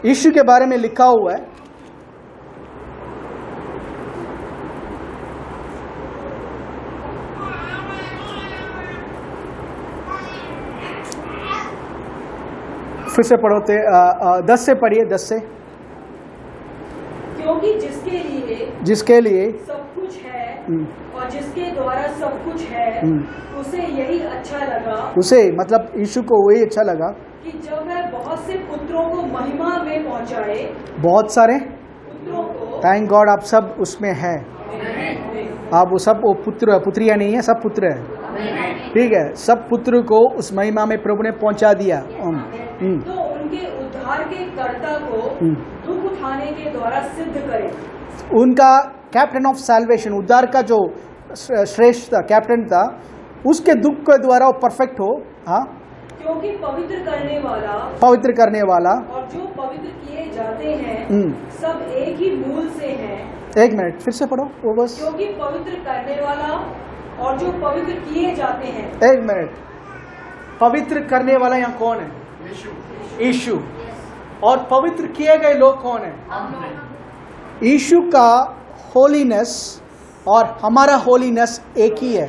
यीशु के बारे में लिखा हुआ है, फिर से पढ़ो, 10 से पढ़िए, 10 से। क्योंकि जिसके लिए सब कुछ है और जिसके द्वारा सब कुछ है, उसे यही अच्छा लगा, उसे मतलब यीशु को वही अच्छा लगा कि जब वह बहुत से पुत्रों को महिमा में पहुंचाए। बहुत सारे पुत्रों को, थैंक गॉड आप सब उसमें हैं। आप वो सब वो पुत्र पुत्रियां नहीं है, सब पुत्र है, ठीक है। सब पुत्र को उस महिमा में प्रभु ने पहुंचा दिया। तो उनके उद्धार के कर्ता को दुख उठाने के द्वारा सिद्ध करे। उनका कैप्टन ऑफ सैल्वेशन, उद्धार का जो श्रेष्ठ था, कैप्टन था, उसके दुख के द्वारा वो परफेक्ट हो। हाँ, क्योंकि पवित्र करने वाला और जो पवित्र किए जाते हैं सब एक ही मूल से हैं। एक मिनट फिर से पढ़ो वो बस। क्योंकि पवित्र करने वाला और जो पवित्र किए जाते हैं। एक मिनट, पवित्र करने वाला यहाँ कौन है? यीशु। और पवित्र किए गए लोग कौन है? यीशु का होलीनेस और हमारा होलीनेस एक ही है।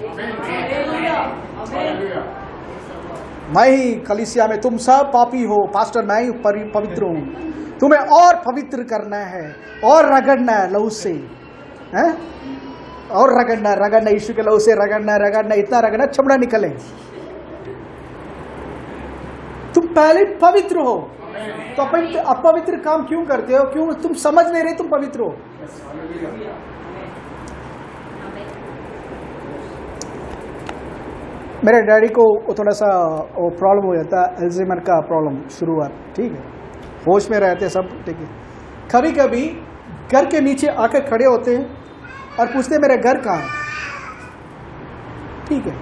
मैं ही कलीसिया में, तुम सब पापी हो पास्टर, मैं ही पवित्र हूँ, तुम्हें और पवित्र करना है और रगड़ना है लहू से, हैं? और रगड़ना यीशु के लहू से रगड़ना, इतना रगड़ना चमड़ा निकले। तुम पहले पवित्र हो, तो अपवित्र काम क्यों करते हो? क्यों तुम समझ नहीं रहे तुम पवित्र हो? मेरे डैडी को थोड़ा सा वो प्रॉब्लम हो जाता है, अल्जाइमर का प्रॉब्लम शुरुआत, ठीक है, होश में रहते सब, ठीक है। कभी कभी घर के नीचे आकर खड़े होते हैं और पूछते हैं मेरा घर कहाँ है, ठीक है।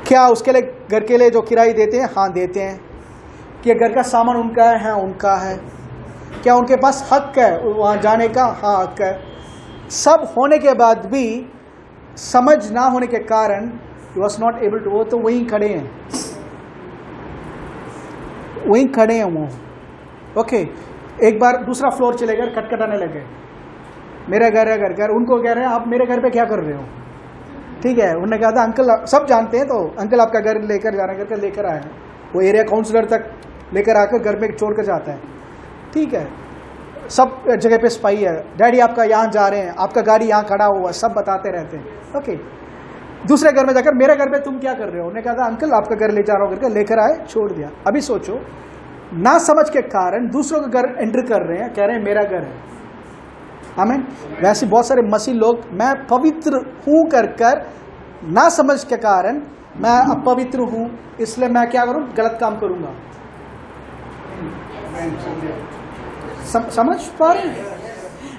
क्या उसके लिए, घर के लिए जो किराए देते हैं? हाँ देते हैं। क्या घर का सामान उनका है? हाँ उनका है। क्या उनके पास हक है वहाँ जाने का? हाँ हक है। सब होने के बाद भी समझ ना होने के कारण he was not able to, वो तो वहीं खड़े हैं, वो। ओके, एक बार दूसरा फ्लोर चले गए, खटखटाने लगे, मेरा घर है, घर उनको कह रहे हैं आप मेरे घर पे क्या कर रहे हो, ठीक है। उन्होंने कहा था अंकल, सब जानते हैं, तो अंकल आपका घर लेकर जाना करके लेकर आए हैं। वो एरिया काउंसलर तक लेकर आकर घर में छोड़ कर जाता है, ठीक है। सब जगह पे स्पाई है, डैडी आपका यहाँ जा रहे हैं, आपका गाड़ी यहाँ खड़ा हुआ, सब बताते रहते हैं। ओके, दूसरे घर में जाकर मेरे घर पे तुम क्या कर रहे हो? उन्होंने कहा था अंकल आपका घर ले जा रहा हूँ करके लेकर आए, छोड़ दिया। अभी सोचो ना समझ के कारण दूसरों का घर एंटर कर रहे हैं, कह रहे हैं मेरा घर है। आमीन। वैसे बहुत सारे मसीह लोग मैं पवित्र हूं कर कर ना समझ के कारण मैं अपवित्र हूं, इसलिए मैं क्या करूं, गलत काम करूंगा। समझ पा रहे हैं?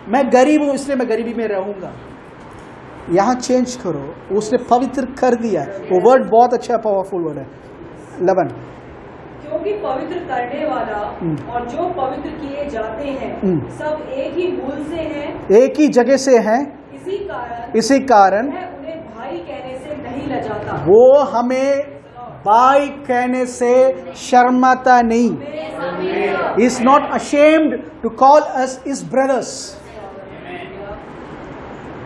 मैं गरीब हूं इसलिए मैं गरीबी में रहूंगा। यहां चेंज करो, उसने पवित्र कर दिया। वो वर्ड बहुत अच्छा पावरफुल वर्ड है। 11 क्योंकि पवित्र करने वाला और जो पवित्र किए जाते हैं सब एक ही मूल से हैं, एक ही जगह से हैं, इसी कारण मैं उन्हें भाई कहने से नहीं लजाता। वो हमें भाई कहने से शर्माता नहीं। Is not ashamed to call us his brothers.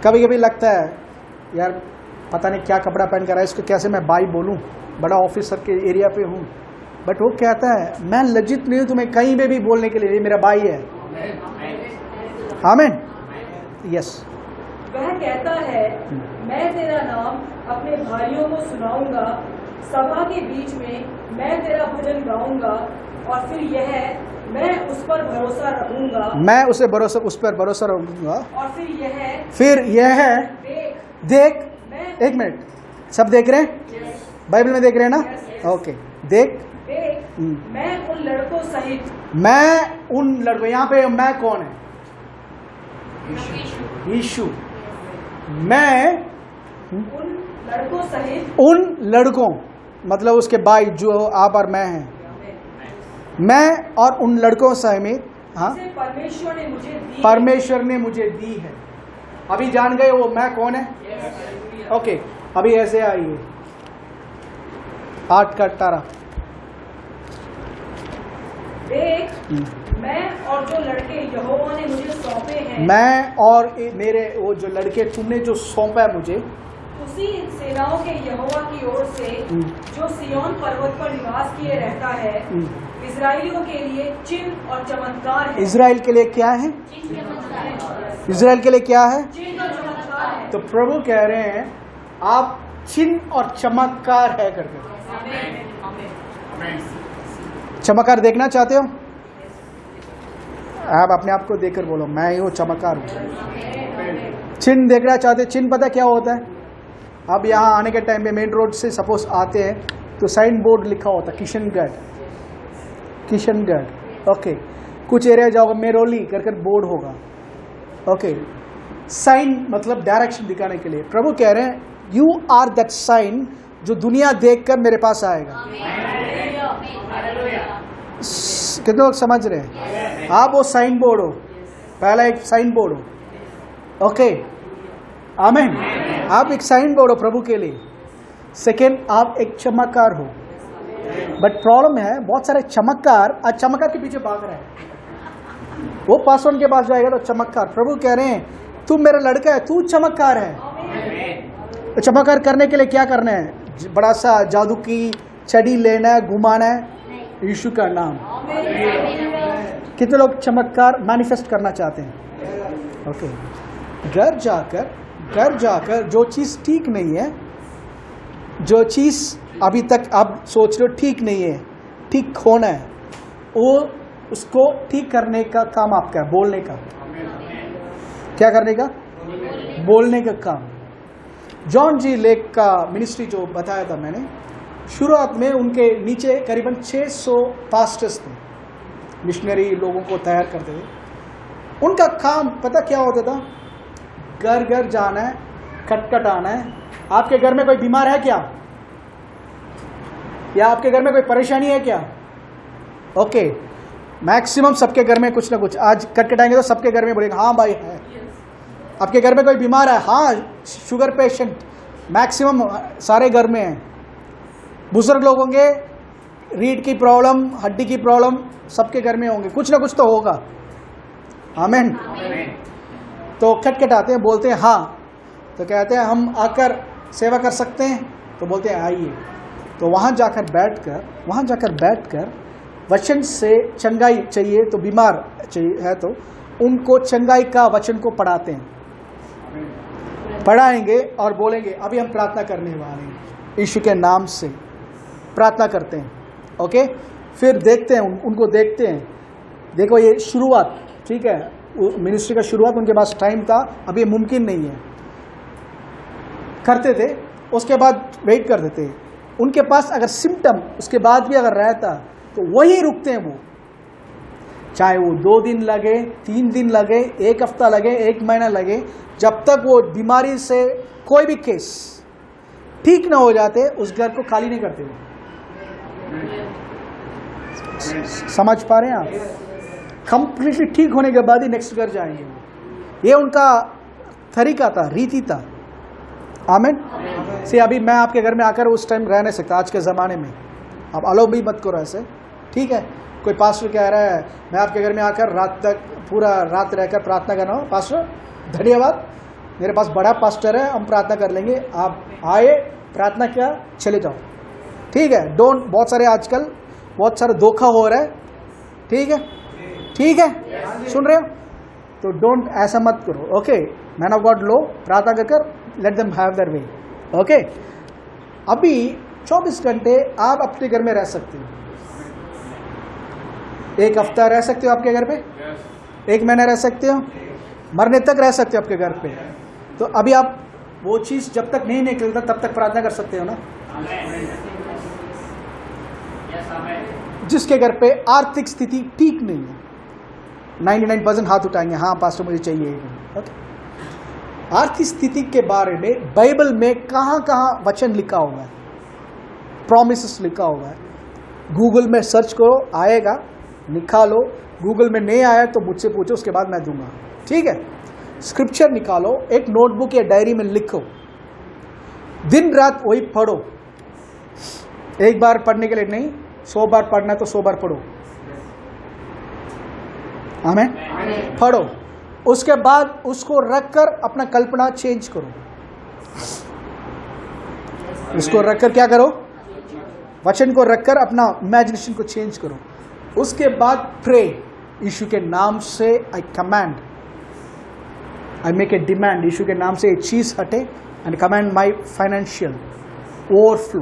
कभी कभी लगता है यार पता नहीं क्या कपड़ा पहन कर है, इसको कैसे मैं भाई बोलूं, बड़ा ऑफिसर के एरिया पे हूं। बट वो कहता है मैं लज्जित नहीं हूं तुम्हें कहीं में भी बोलने के लिए, ये मेरा भाई है। आमीन। यस। वह कहता है मैं तेरा नाम अपने भाइयों को सुनाऊंगा, सभा के बीच में मैं तेरा भजन गाऊंगा, और फिर यह मैं उस पर भरोसा रखूंगा, मैं उस पर भरोसा रखूंगा, और फिर यह देख एक मिनट, सब देख रहे हैं? बाइबल में देख रहे हैं ना? ओके। देख मैं उन लड़कों सहित, मैं उन लड़कों, यहाँ पे मैं कौन है? यीशु। मैं उन लड़कों सहित, उन लड़कों मतलब उसके भाई जो आप और मैं हैं, मैं और उन लड़कों सहित, हाँ, परमेश्वर ने मुझे दी है। अभी जान गए वो मैं कौन है? ओके। अभी ऐसे आइए 8 का 18। मैं और जो लड़के यहोवा ने मुझे सौंपे हैं, मैं और मेरे वो जो लड़के तुमने जो सौंपा है मुझे, उसी सेनाओं के यहोवा की ओर से जो सिय्योन पर्वत पर निवास किए रहता है, इजराइलियों के लिए चिन्ह और चमत्कार है। इजराइल के लिए क्या है? इजराइल के लिए क्या है? चिन्ह और चमत्कार है। तो प्रभु कह रहे हैं आप चिन्ह और चमत्कार है करके। चमत्कार देखना चाहते हो? आप अपने आप को देखकर बोलो मैं ही वो चमत्कार हूं। चिन्ह देखना चाहते? चिन्ह पता क्या होता है? अब यहाँ आने के टाइम पे मेन रोड से सपोज आते हैं तो साइन बोर्ड लिखा होता है किशनगढ़। ओके। कुछ एरिया जाओगे मेरोली करके बोर्ड होगा। ओके। साइन मतलब डायरेक्शन दिखाने के लिए। प्रभु कह रहे हैं यू आर दैट साइन जो दुनिया देखकर मेरे पास आएगा। कितने लोग समझ रहे हैं? आप वो साइन बोर्ड हो, पहला एक साइन बोर्ड हो। ओके। आमीन। आप एक साइन बोर्ड हो प्रभु के लिए। सेकेंड, आप एक चमत्कार हो। बट प्रॉब्लम है बहुत सारे चमत्कार आज चमत्कार के पीछे भाग रहे हैं। वो पासवान के पास जाएगा तो चमत्कार। प्रभु कह रहे हैं तू मेरा लड़का है, तू चमत्कार है। तो चमत्कार करने के लिए क्या करना है? बड़ा सा जादू की छड़ी लेना है, घुमाना है यीशु का नाम। कितने लोग चमत्कार मैनिफेस्ट करना चाहते हैं? ओके। घर जाकर जो चीज ठीक नहीं है, जो चीज अभी तक आप सोच रहे हो ठीक नहीं है, ठीक होना है, वो उसको ठीक करने का काम आपका है। बोलने का क्या करने का? बोलने का काम। जॉन जी लेक का मिनिस्ट्री जो बताया था मैंने, शुरुआत में उनके नीचे करीबन 600 पास्टर्स थे, मिशनरी लोगों को तैयार करते थे। उनका काम पता क्या होता था? घर घर जाना है, खटखटाना है। आपके घर में कोई बीमार है क्या? या आपके घर में कोई परेशानी है क्या? ओके। मैक्सिमम सबके घर में कुछ ना कुछ। आज खटखटाएंगे तो सबके घर में बोलेंगे हाँ भाई है। आपके घर में कोई बीमार है? हाँ, शुगर पेशेंट मैक्सिमम सारे घर में है। बुजुर्ग लोग होंगे, रीढ़ की प्रॉब्लम, हड्डी की प्रॉब्लम सबके घर में होंगे, कुछ ना कुछ तो होगा। आमीन। तो खटखटाते हैं, बोलते हैं हाँ, तो कहते हैं हम आकर सेवा कर सकते हैं, तो बोलते हैं आइए। तो वहाँ जाकर बैठकर वचन से चंगाई चाहिए तो बीमार चाहिए है तो उनको चंगाई का वचन को पढ़ाते हैं, पढ़ाएंगे और बोलेंगे अभी हम प्रार्थना करने वाले हैं, यीशु के नाम से प्रार्थना करते हैं। ओके। फिर देखते हैं उनको देखते हैं, देखो ये शुरुआत, ठीक है, मिनिस्ट्री का शुरुआत उनके पास टाइम था, अब ये मुमकिन नहीं है, करते थे, उसके बाद वेट करते थे। उनके पास अगर सिम्टम उसके बाद भी अगर रहता तो वही रुकते हैं वो, चाहे वो 2 दिन लगे, 3 दिन लगे, 1 हफ्ता लगे, 1 महीना लगे, जब तक वो बीमारी से कोई भी केस ठीक ना हो जाते उस घर को खाली नहीं करते वो। समझ पा रहे हैं आप? कंप्लीटली ठीक होने के बाद ही नेक्स्ट घर जाएंगे। ये उनका तरीका था, रीति था। आमीन। से अभी मैं आपके घर में आकर उस टाइम रह नहीं सकता आज के ज़माने में, आप अलो भी मत करो ऐसे, ठीक है। कोई पास्टर कह रहा है मैं आपके घर में आकर रात तक पूरा रात रहकर प्रार्थना करना हो, पास्टर धन्यवाद, मेरे पास बड़ा पास्टर है, हम प्रार्थना कर लेंगे, आप आए प्रार्थना किया चले जाओ, ठीक है। डोंट, बहुत सारे आजकल बहुत सारा धोखा हो रहा है, ठीक है, ठीक है, सुन रहे हो? तो डोंट, ऐसा मत करो, ओके। मैन ऑफ गॉड लो, प्रार्थना कर let them have their way, okay. अभी 24 घंटे आप अपने घर में रह सकते हो, 1 हफ्ता रह सकते हो आपके घर पे, 1 महीना रह सकते हो, मरने तक रह सकते हो आपके घर पे। तो अभी आप वो चीज जब तक नहीं निकलता तब तक प्रार्थना कर सकते हो ना। जिसके घर पे आर्थिक स्थिति ठीक नहीं है, 99% हाथ उठाएंगे, हाँ पास्टर मुझे चाहिए, ओके। आर्थिक स्थिति के बारे में बाइबल में कहाँ कहाँ वचन लिखा हुआ है, प्रॉमिसेस लिखा हुआ है, गूगल में सर्च करो आएगा, निकालो। गूगल में नहीं आया तो मुझसे पूछो, उसके बाद मैं दूंगा, ठीक है। स्क्रिप्चर निकालो, एक नोटबुक या डायरी में लिखो, दिन रात वही पढ़ो। एक बार पढ़ने के लिए नहीं, 100 बार पढ़ना तो 100 बार पढ़ो, आमीन, पढ़ो। उसके बाद उसको रखकर अपना कल्पना चेंज करो, उसको रखकर क्या करो, वचन को रखकर अपना इमेजिनेशन को चेंज करो। उसके बाद प्रे, यीशु के नाम से I command, I make a demand, यीशु के नाम से ये चीज हटे, and command my financial overflow.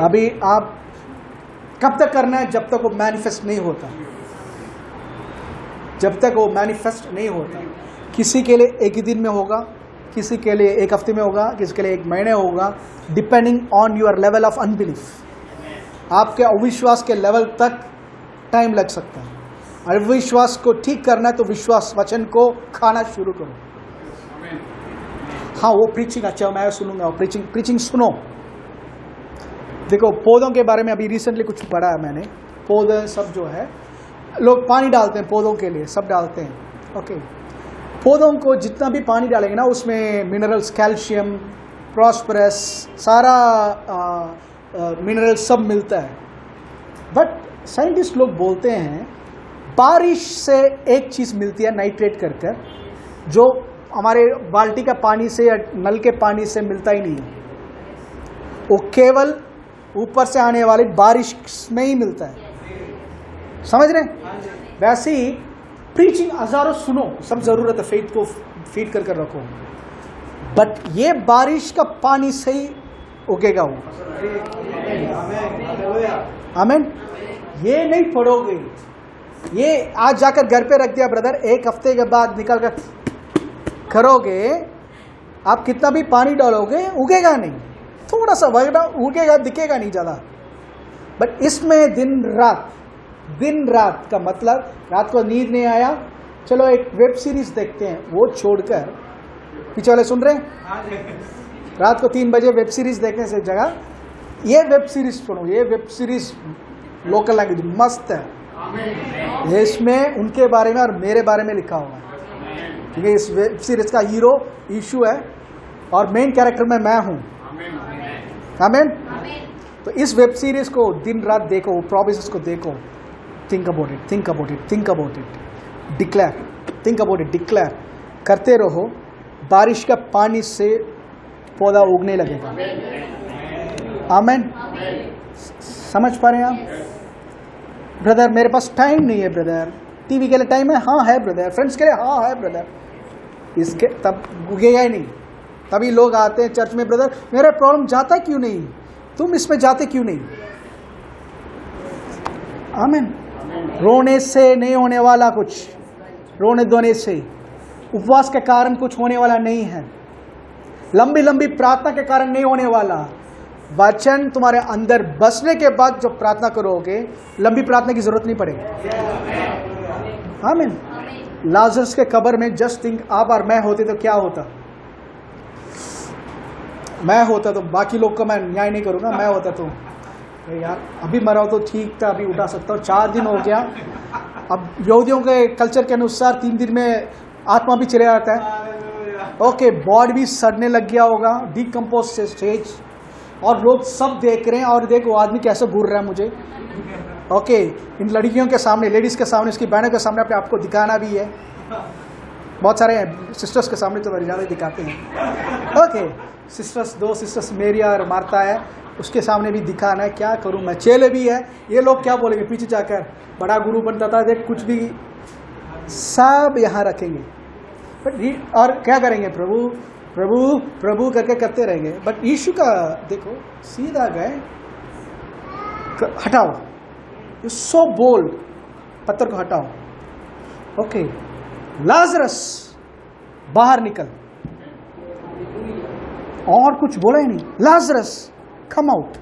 अभी आप कब तक करना है? जब तक वो मैनिफेस्ट नहीं होता, जब तक वो मैनिफेस्ट नहीं होता। किसी के लिए 1 ही दिन में होगा, किसी के लिए 1 हफ्ते में होगा, किसी के लिए 1 महीने होगा, depending on your level of unbelief. आपके अविश्वास के लेवल तक टाइम लग सकता है। अविश्वास को ठीक करना है तो विश्वास वचन को खाना शुरू करो। हाँ, वो प्रीचिंग, अच्छा मैं सुनूंगा, प्रीचिंग सुनो। देखो पौधों के बारे में अभी रिसेंटली कुछ पढ़ा है मैंने। पौधे सब जो है, लोग पानी डालते हैं पौधों के लिए, सब डालते हैं, ओके। पौधों को जितना भी पानी डालेंगे ना, उसमें मिनरल्स, कैल्शियम, प्रॉस्परस, सारा मिनरल सब मिलता है। बट साइंटिस्ट लोग बोलते हैं बारिश से एक चीज़ मिलती है नाइट्रेट कर कर, जो हमारे बाल्टी का पानी से या नल के पानी से मिलता ही नहीं है। वो केवल ऊपर से आने वाली बारिश में ही मिलता है, समझ रहे हैं? वैसे ही प्रीचिंग हजारों सुनो, सब जरूरत है, फेथ को फीड कर कर रखो, बट ये बारिश का पानी से ही उगेगा वो, आमीन। ये नहीं पढ़ोगे, ये आज जाकर घर पे रख दिया ब्रदर, 1 हफ्ते के बाद निकल कर करोगे, आप कितना भी पानी डालोगे उगेगा नहीं, थोड़ा सा उगेगा, दिखेगा नहीं ज़्यादा। बट इसमें दिन रात का मतलब, रात को नींद नहीं आया, चलो एक वेब सीरीज देखते हैं, वो छोड़कर, पीछे वाले सुन रहे हैं? रात को 3 बजे वेब सीरीज देखने से जगह ये वेब सीरीज सुनो। ये वेब सीरीज लोकल लैंग्वेज मस्त है, इसमें उनके बारे में और मेरे बारे में लिखा हुआ है, ठीक है। इस वेब सीरीज का हीरो यीशु है और मेन कैरेक्टर में मैं हूँ, आमीन। तो इस वेब सीरीज को दिन रात देखो, प्रॉमिसेस को देखो, think about it, think about it, think about it, declare, think about it, declare करते रहो। बारिश का पानी से पौधा उगने लगेगा, आमीन। समझ पा रहे हैं आप? ब्रदर मेरे पास टाइम नहीं है ब्रदर, टीवी के लिए टाइम है, हाँ है ब्रदर, फ्रेंड्स के लिए हाँ है ब्रदर, इसके तब उगेगा ही नहीं। तभी लोग आते हैं चर्च में, ब्रदर मेरा प्रॉब्लम जाता क्यों नहीं, तुम इसमें जाते क्यों नहीं? आमीन। रोने से नहीं होने वाला कुछ, रोने धोने से, उपवास के कारण कुछ होने वाला नहीं है, लंबी लंबी प्रार्थना के कारण नहीं होने वाला। वचन तुम्हारे अंदर बसने के बाद जो प्रार्थना करोगे, लंबी प्रार्थना की जरूरत नहीं पड़ेगी। आमीन। लाजरस के कब्र में जस्ट थिंक, आप और मैं होते तो क्या होता? मैं होता तो, बाकी लोग का मैं न्याय नहीं करूंगा, मैं होता तो यार अभी मरा हो तो ठीक था, अभी उठा सकता हूँ, 4 दिन हो गया। अब यहूदियों के कल्चर के अनुसार 3 दिन में आत्मा भी चले जाता है। ओके, बॉडी भी सड़ने लग गया होगा, डिकम्पोज से स्टेज, और लोग सब देख रहे हैं, और देखो वो आदमी कैसे घूर रहा है मुझे। ओके, इन लड़कियों के सामने, लेडीज के सामने, इसकी बहनों के सामने अपने आपको दिखाना भी है। बहुत सारे सिस्टर्स के सामने तो बड़ी ज़्यादा दिखाते हैं। ओके, सिस्टर्स, 2 सिस्टर्स मेरी और मारता है, उसके सामने भी दिखाना है। क्या करूं मैं, चेले भी है, ये लोग क्या बोलेंगे पीछे जाकर, बड़ा गुरु बनता था, देख कुछ भी सब यहाँ रखेंगे। बट और क्या करेंगे, प्रभु प्रभु प्रभु करके करते रहेंगे। बट यीशु का देखो, सीधा गए, हटाओ, यू सो बोल्ड, पत्थर को हटाओ। ओके, लाजरस बाहर निकल, और कुछ बोला ही नहीं, लाजरस कम आउट।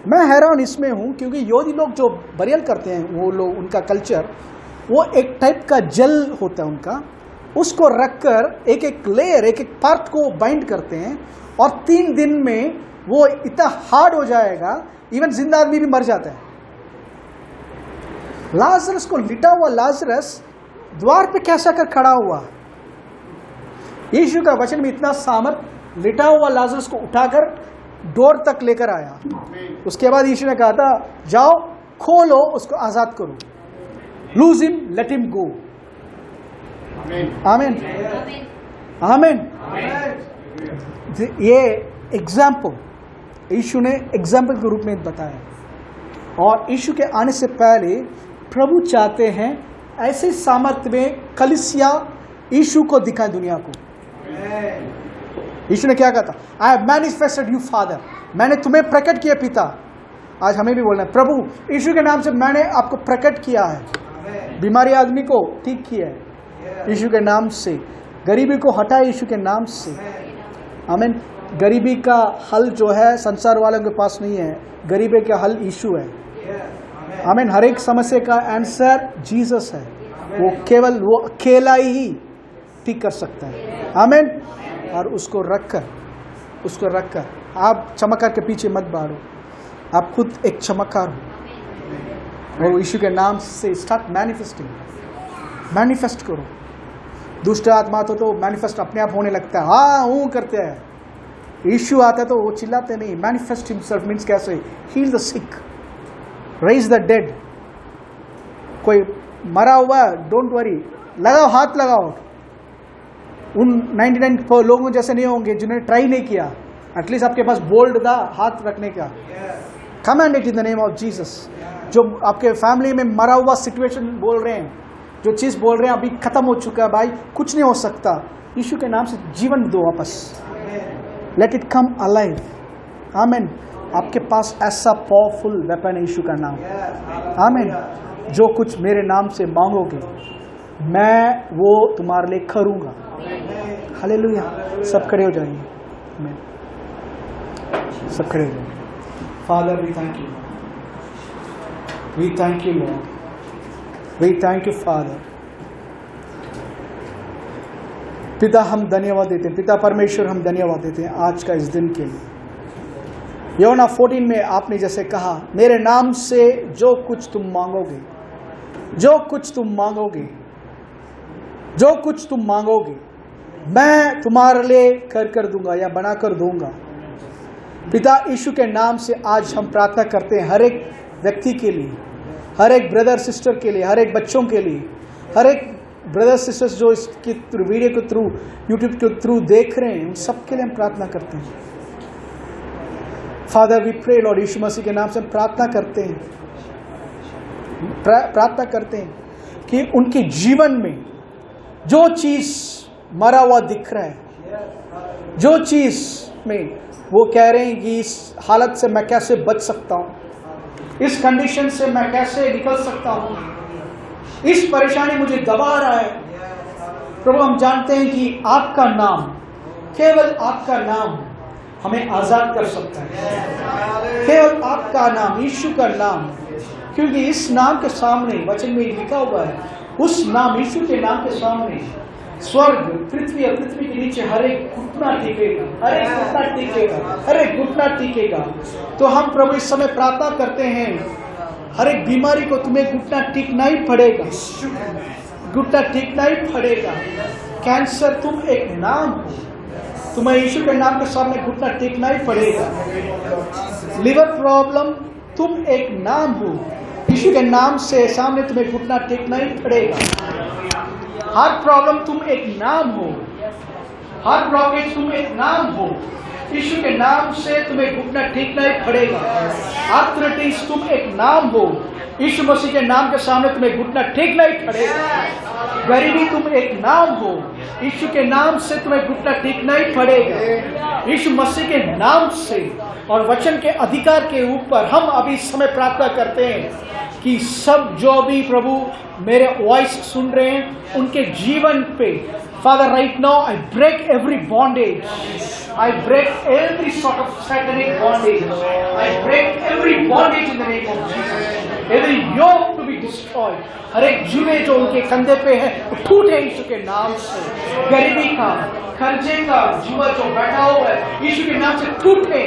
मैं हैरान इसमें हूं क्योंकि यहूदी लोग जो बरियल करते हैं, वो लोग, उनका कल्चर, वो एक टाइप का जल होता है उनका, उसको रखकर एक एक लेयर, एक एक पार्ट को बाइंड करते हैं, और 3 दिन में वो इतना हार्ड हो जाएगा, इवन जिंदा आदमी भी मर जाता है। लाजरस को, लिटा हुआ लाजरस द्वार पे कैसा कर खड़ा हुआ? यीशु का वचन में इतना सामर्थ, लिटा हुआ लाजरस को उठाकर डोर तक लेकर आया। उसके बाद यीशु ने कहा था, जाओ खोलो, उसको आजाद करो, loose him, let him go. आमीन, आमीन। ये एग्जाम्पल यीशु ने एग्जाम्पल के रूप में बताया। और यीशु के आने से पहले प्रभु चाहते हैं ऐसे सामर्थ्य में कलीसिया यीशु को दिखाए दुनिया को। यीशु ने क्या कहा था? I have manifested you father, मैंने तुम्हें प्रकट किया पिता। आज हमें भी बोलना है, प्रभु यीशु के नाम से मैंने आपको प्रकट किया है। बीमारी आदमी को ठीक किया है यीशु के नाम से, गरीबी को हटाया यीशु के नाम से। आमीन। गरीबी का हल जो है संसार वालों के पास नहीं है, गरीबी का हल यीशु है। आमीन। हर एक समस्या का आंसर जीसस है, वो केवल वो अकेला ही ठीक कर सकता है। आमीन। और उसको रखकर आप चमत्कार के पीछे मत भागो, आप खुद एक चमत्कार हो, और यीशु के नाम से स्टार्ट मैनिफेस्टिंग, मैनिफेस्ट करो। दुष्ट आत्मा तो मैनिफेस्ट अपने आप होने लगता है, हाँ हूँ करते हैं। यीशु आता है तो वो चिल्लाते नहीं। मैनिफेस्ट हिमसेल्फ मीन्स कैसे? Heal the sick, raise the dead. कोई मरा हुआ, डोंट वरी, लगाओ, हाथ लगाओ। उन 99 लोगों जैसे नहीं होंगे जिन्होंने ट्राई नहीं किया, एटलीस्ट आपके पास बोल्ड था हाथ रखने का। Command it in the name of Jesus. जो आपके फैमिली में मरा हुआ सिचुएशन बोल रहे हैं, जो चीज़ बोल रहे हैं अभी खत्म हो चुका है भाई, कुछ नहीं हो सकता, यीशु के नाम से जीवन दो वापस। Let it come alive. आमीन। आपके पास ऐसा पावरफुल वेपन है यीशु का नाम। आमीन। जो कुछ मेरे नाम से मांगोगे मैं वो तुम्हारे लिए करूँगा। हालेलुया। सब खड़े हो जाइए, सब खड़े हो जाइए। Father we thank you, we thank you Lord, we thank you father. पिता हम धन्यवाद देते हैं, पिता परमेश्वर हम धन्यवाद देते हैं आज का इस दिन के लिए। यूहन्ना 14 में आपने जैसे कहा, मेरे नाम से जो कुछ तुम मांगोगे, जो कुछ तुम मांगोगे, जो कुछ तुम मांगोगे मैं तुम्हारे लिए कर दूंगा या बना कर दूंगा। पिता यीशु के नाम से आज हम प्रार्थना करते हैं हर एक व्यक्ति के लिए, हर एक ब्रदर सिस्टर के लिए, हर एक बच्चों के लिए, हर एक ब्रदर सिस्टर्स जो इसकी वीडियो के थ्रू, यूट्यूब के थ्रू देख रहे हैं, उन सब के लिए हम प्रार्थना करते हैं। फादर वी प्रे लॉर्ड, यीशु मसीह के नाम से हम प्रार्थना करते हैं, प्रार्थना करते हैं कि उनके जीवन में जो चीज मरा हुआ दिख रहा है, जो चीज में वो कह रहे हैं कि इस हालत से मैं कैसे बच सकता हूँ, इस कंडीशन से मैं कैसे निकल सकता हूँ, इस परेशानी मुझे दबा रहा है। प्रभु हम जानते हैं कि आपका नाम, केवल आपका नाम हमें आजाद कर सकता है। केवल आपका नाम, यीशु का नाम, क्योंकि इस नाम के सामने वचन में लिखा हुआ है, उस नाम यीशु के नाम के सामने स्वर्ग, पृथ्वी और पृथ्वी के नीचे हर एक घुटना टिकेगा, हर एक घुटना टिकेगा, हर एक घुटना टिकेगा। तो हम प्रभु इस समय प्रार्थना करते हैं, हर एक बीमारी को तुम्हें घुटना टिकना ही पड़ेगा, घुटना टिकना ही पड़ेगा। कैंसर, तुम एक नाम हो, तुम्हें यीशु के नाम के सामने घुटना टिकना ही पड़ेगा। लिवर प्रॉब्लम, तुम एक नाम हो, यीशु के नाम से सामने तुम्हें घुटना टिकना ही पड़ेगा। हार्ट प्रॉब्लम, तुम एक नाम हो, हार्ट ब्लॉकेज, तुम एक नाम हो, यीशु के नाम से तुम्हें घुटना टिकना ही पड़ेगा। आर्थराइटिस, तुम एक नाम हो, यीशु मसीह के नाम के सामने तुम्हें घुटना टिकना ही पड़ेगा। गरीबी, तुम एक नाम हो, यीशु के नाम से तुम्हें घुटना टिकना ही पड़ेगा। यीशु मसीह के नाम से और वचन के अधिकार के ऊपर हम अभी इस समय प्रार्थना करते हैं कि सब जो भी प्रभु मेरे वॉइस सुन रहे हैं उनके जीवन पे, father right now I break every bondage, I break every sort of satanic bondage. I break every bondage in the name of Jesus. Every yoke to be destroyed. हर एक जुए जो उनके कंधे पे है वो टूटे यीशु के नाम से। गरीबी का, कर्जे का जुआ जो बैठा हुआ है यीशु के नाम से टूटे।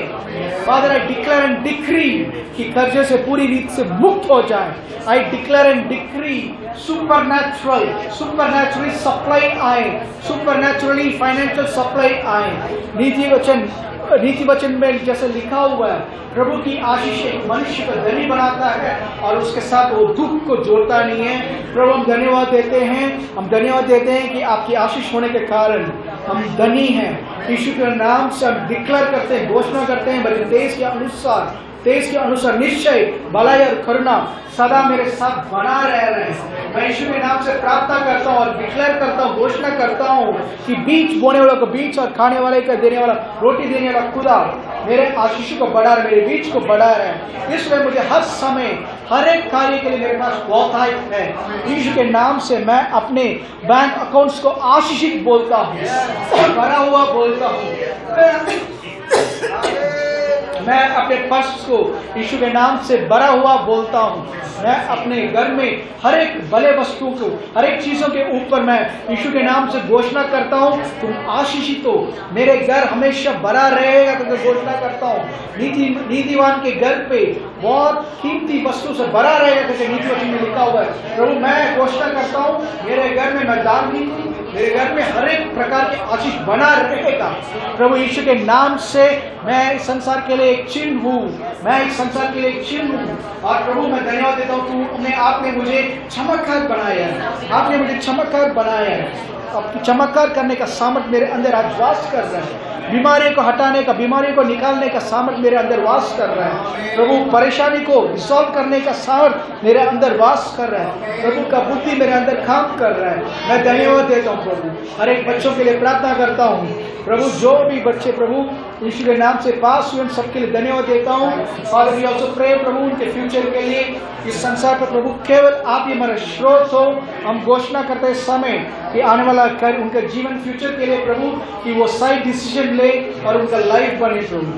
Father I declare and decree कि कर्जे से पूरी रीति से मुक्त हो जाए। I declare and decree supernaturally supply आए, सुपरनैचुरली फाइनेंशियल सप्लाई आए। नीति वचन में जैसे लिखा हुआ है, प्रभु की आशीष एक मनुष्य को धनी बनाता है और उसके साथ वो दुख को जोड़ता नहीं है। प्रभु हम धन्यवाद देते हैं, हम धन्यवाद देते हैं कि आपकी आशीष होने के कारण हम धनी हैं। यीशु के नाम से हम डिक्लेयर करते हैं, घोषणा करते हैं, बल्कि तेज के अनुसार निश्चय भलाई और करुणा सदा मेरे साथ बना रह रहे हैं। मैं यीशु के नाम से प्रार्थना करता हूँ और डिक्लेयर करता हूँ, घोषणा करता हूँ कि बीज बोने वालों को बीज और खाने वाले को देने वाला, रोटी देने वाला खुदा मेरे आशीष को बढ़ा रहा है, मेरे बीज को बढ़ा रहा है। इसलिए मुझे हर समय हर एक कार्य के लिए मेरे पास बहुत है। यीशु के नाम से मैं अपने बैंक अकाउंट्स को आशीषित बोलता हूँ, भरा हुआ बोलता हूँ। मैं अपने पर्स को यीशु के नाम से भरा हुआ बोलता हूँ। मैं अपने घर में हर एक भले वस्तु को, हर एक चीजों के ऊपर मैं यीशु के नाम से घोषणा करता हूँ, तुम आशीषित हो, मेरे घर हमेशा भरा रहेगा। तो घोषणा करता हूँ नीतिवान के घर पे बहुत कीमती वस्तु से भरा रहेगा, जैसे नीति वचन में लिखा हुआ है। प्रभु मैं घोषणा करता हूँ, मेरे घर में मैं दान नहीं, मेरे घर में हर एक प्रकार के आशीष बना रहेगा। प्रभु यीशु के नाम से मैं इस संसार के लिए एक चिन्ह हूँ, मैं इस संसार के लिए एक चिन्ह हूँ। और प्रभु मैं धन्यवाद देता हूँ, आपने मुझे चमत्कार बनाया है, आपने मुझे चमत्कार बनाया है। आपकी चमत्कार करने का सामर्थ मेरे अंदर आज वास कर रहा है। बीमारी को हटाने का, बीमारी को निकालने का सामर्थ मेरे अंदर वास कर रहा है। प्रभु परेशानी को रिसॉल्व करने का सामर्थ मेरे अंदर वास कर रहा है। प्रभु का बुद्धि मेरे अंदर काम कर रहा है। मैं धन्यवाद देता हूँ प्रभु। हर एक बच्चों के लिए प्रार्थना करता हूँ प्रभु, जो भी बच्चे प्रभु यीशु के नाम से पास हुए सबके लिए धन्यवाद देता हूँ। फादर वी आल्सो प्रे प्रभु उनके फ्यूचर के लिए, इस संसार पर प्रभु केवल आप ही हमारा स्रोत हो। हम घोषणा करते हैं समय कि आने वाला कर उनके जीवन फ्यूचर के लिए प्रभु कि वो सही डिसीजन ले और उनका लाइफ बने प्रभु,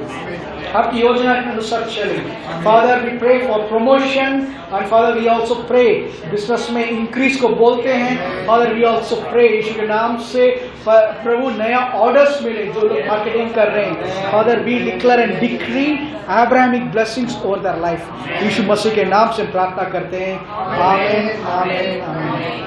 आपकी योजना के अनुसार चले। Father we pray for promotion and father we also pray business में इंक्रीज को बोलते हैं। फादर वी आल्सो प्रे यीशु के नाम से प्रभु नया ऑर्डर्स मिले जो लोग मार्केटिंग कर रहे हैं। Father we declare and decree Abrahamic blessings over their life. यीशु मसीह के नाम से प्रार्थना करते हैं, आमीन आमीन आमीन।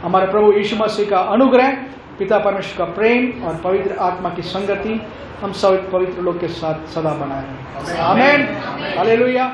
हमारे प्रभु यीशु मसीह का अनुग्रह, पिता परमेश्वर का प्रेम और पवित्र आत्मा की संगति हम सब पवित्र लोग के साथ सदा बनाए। आमीन, हालेलुया।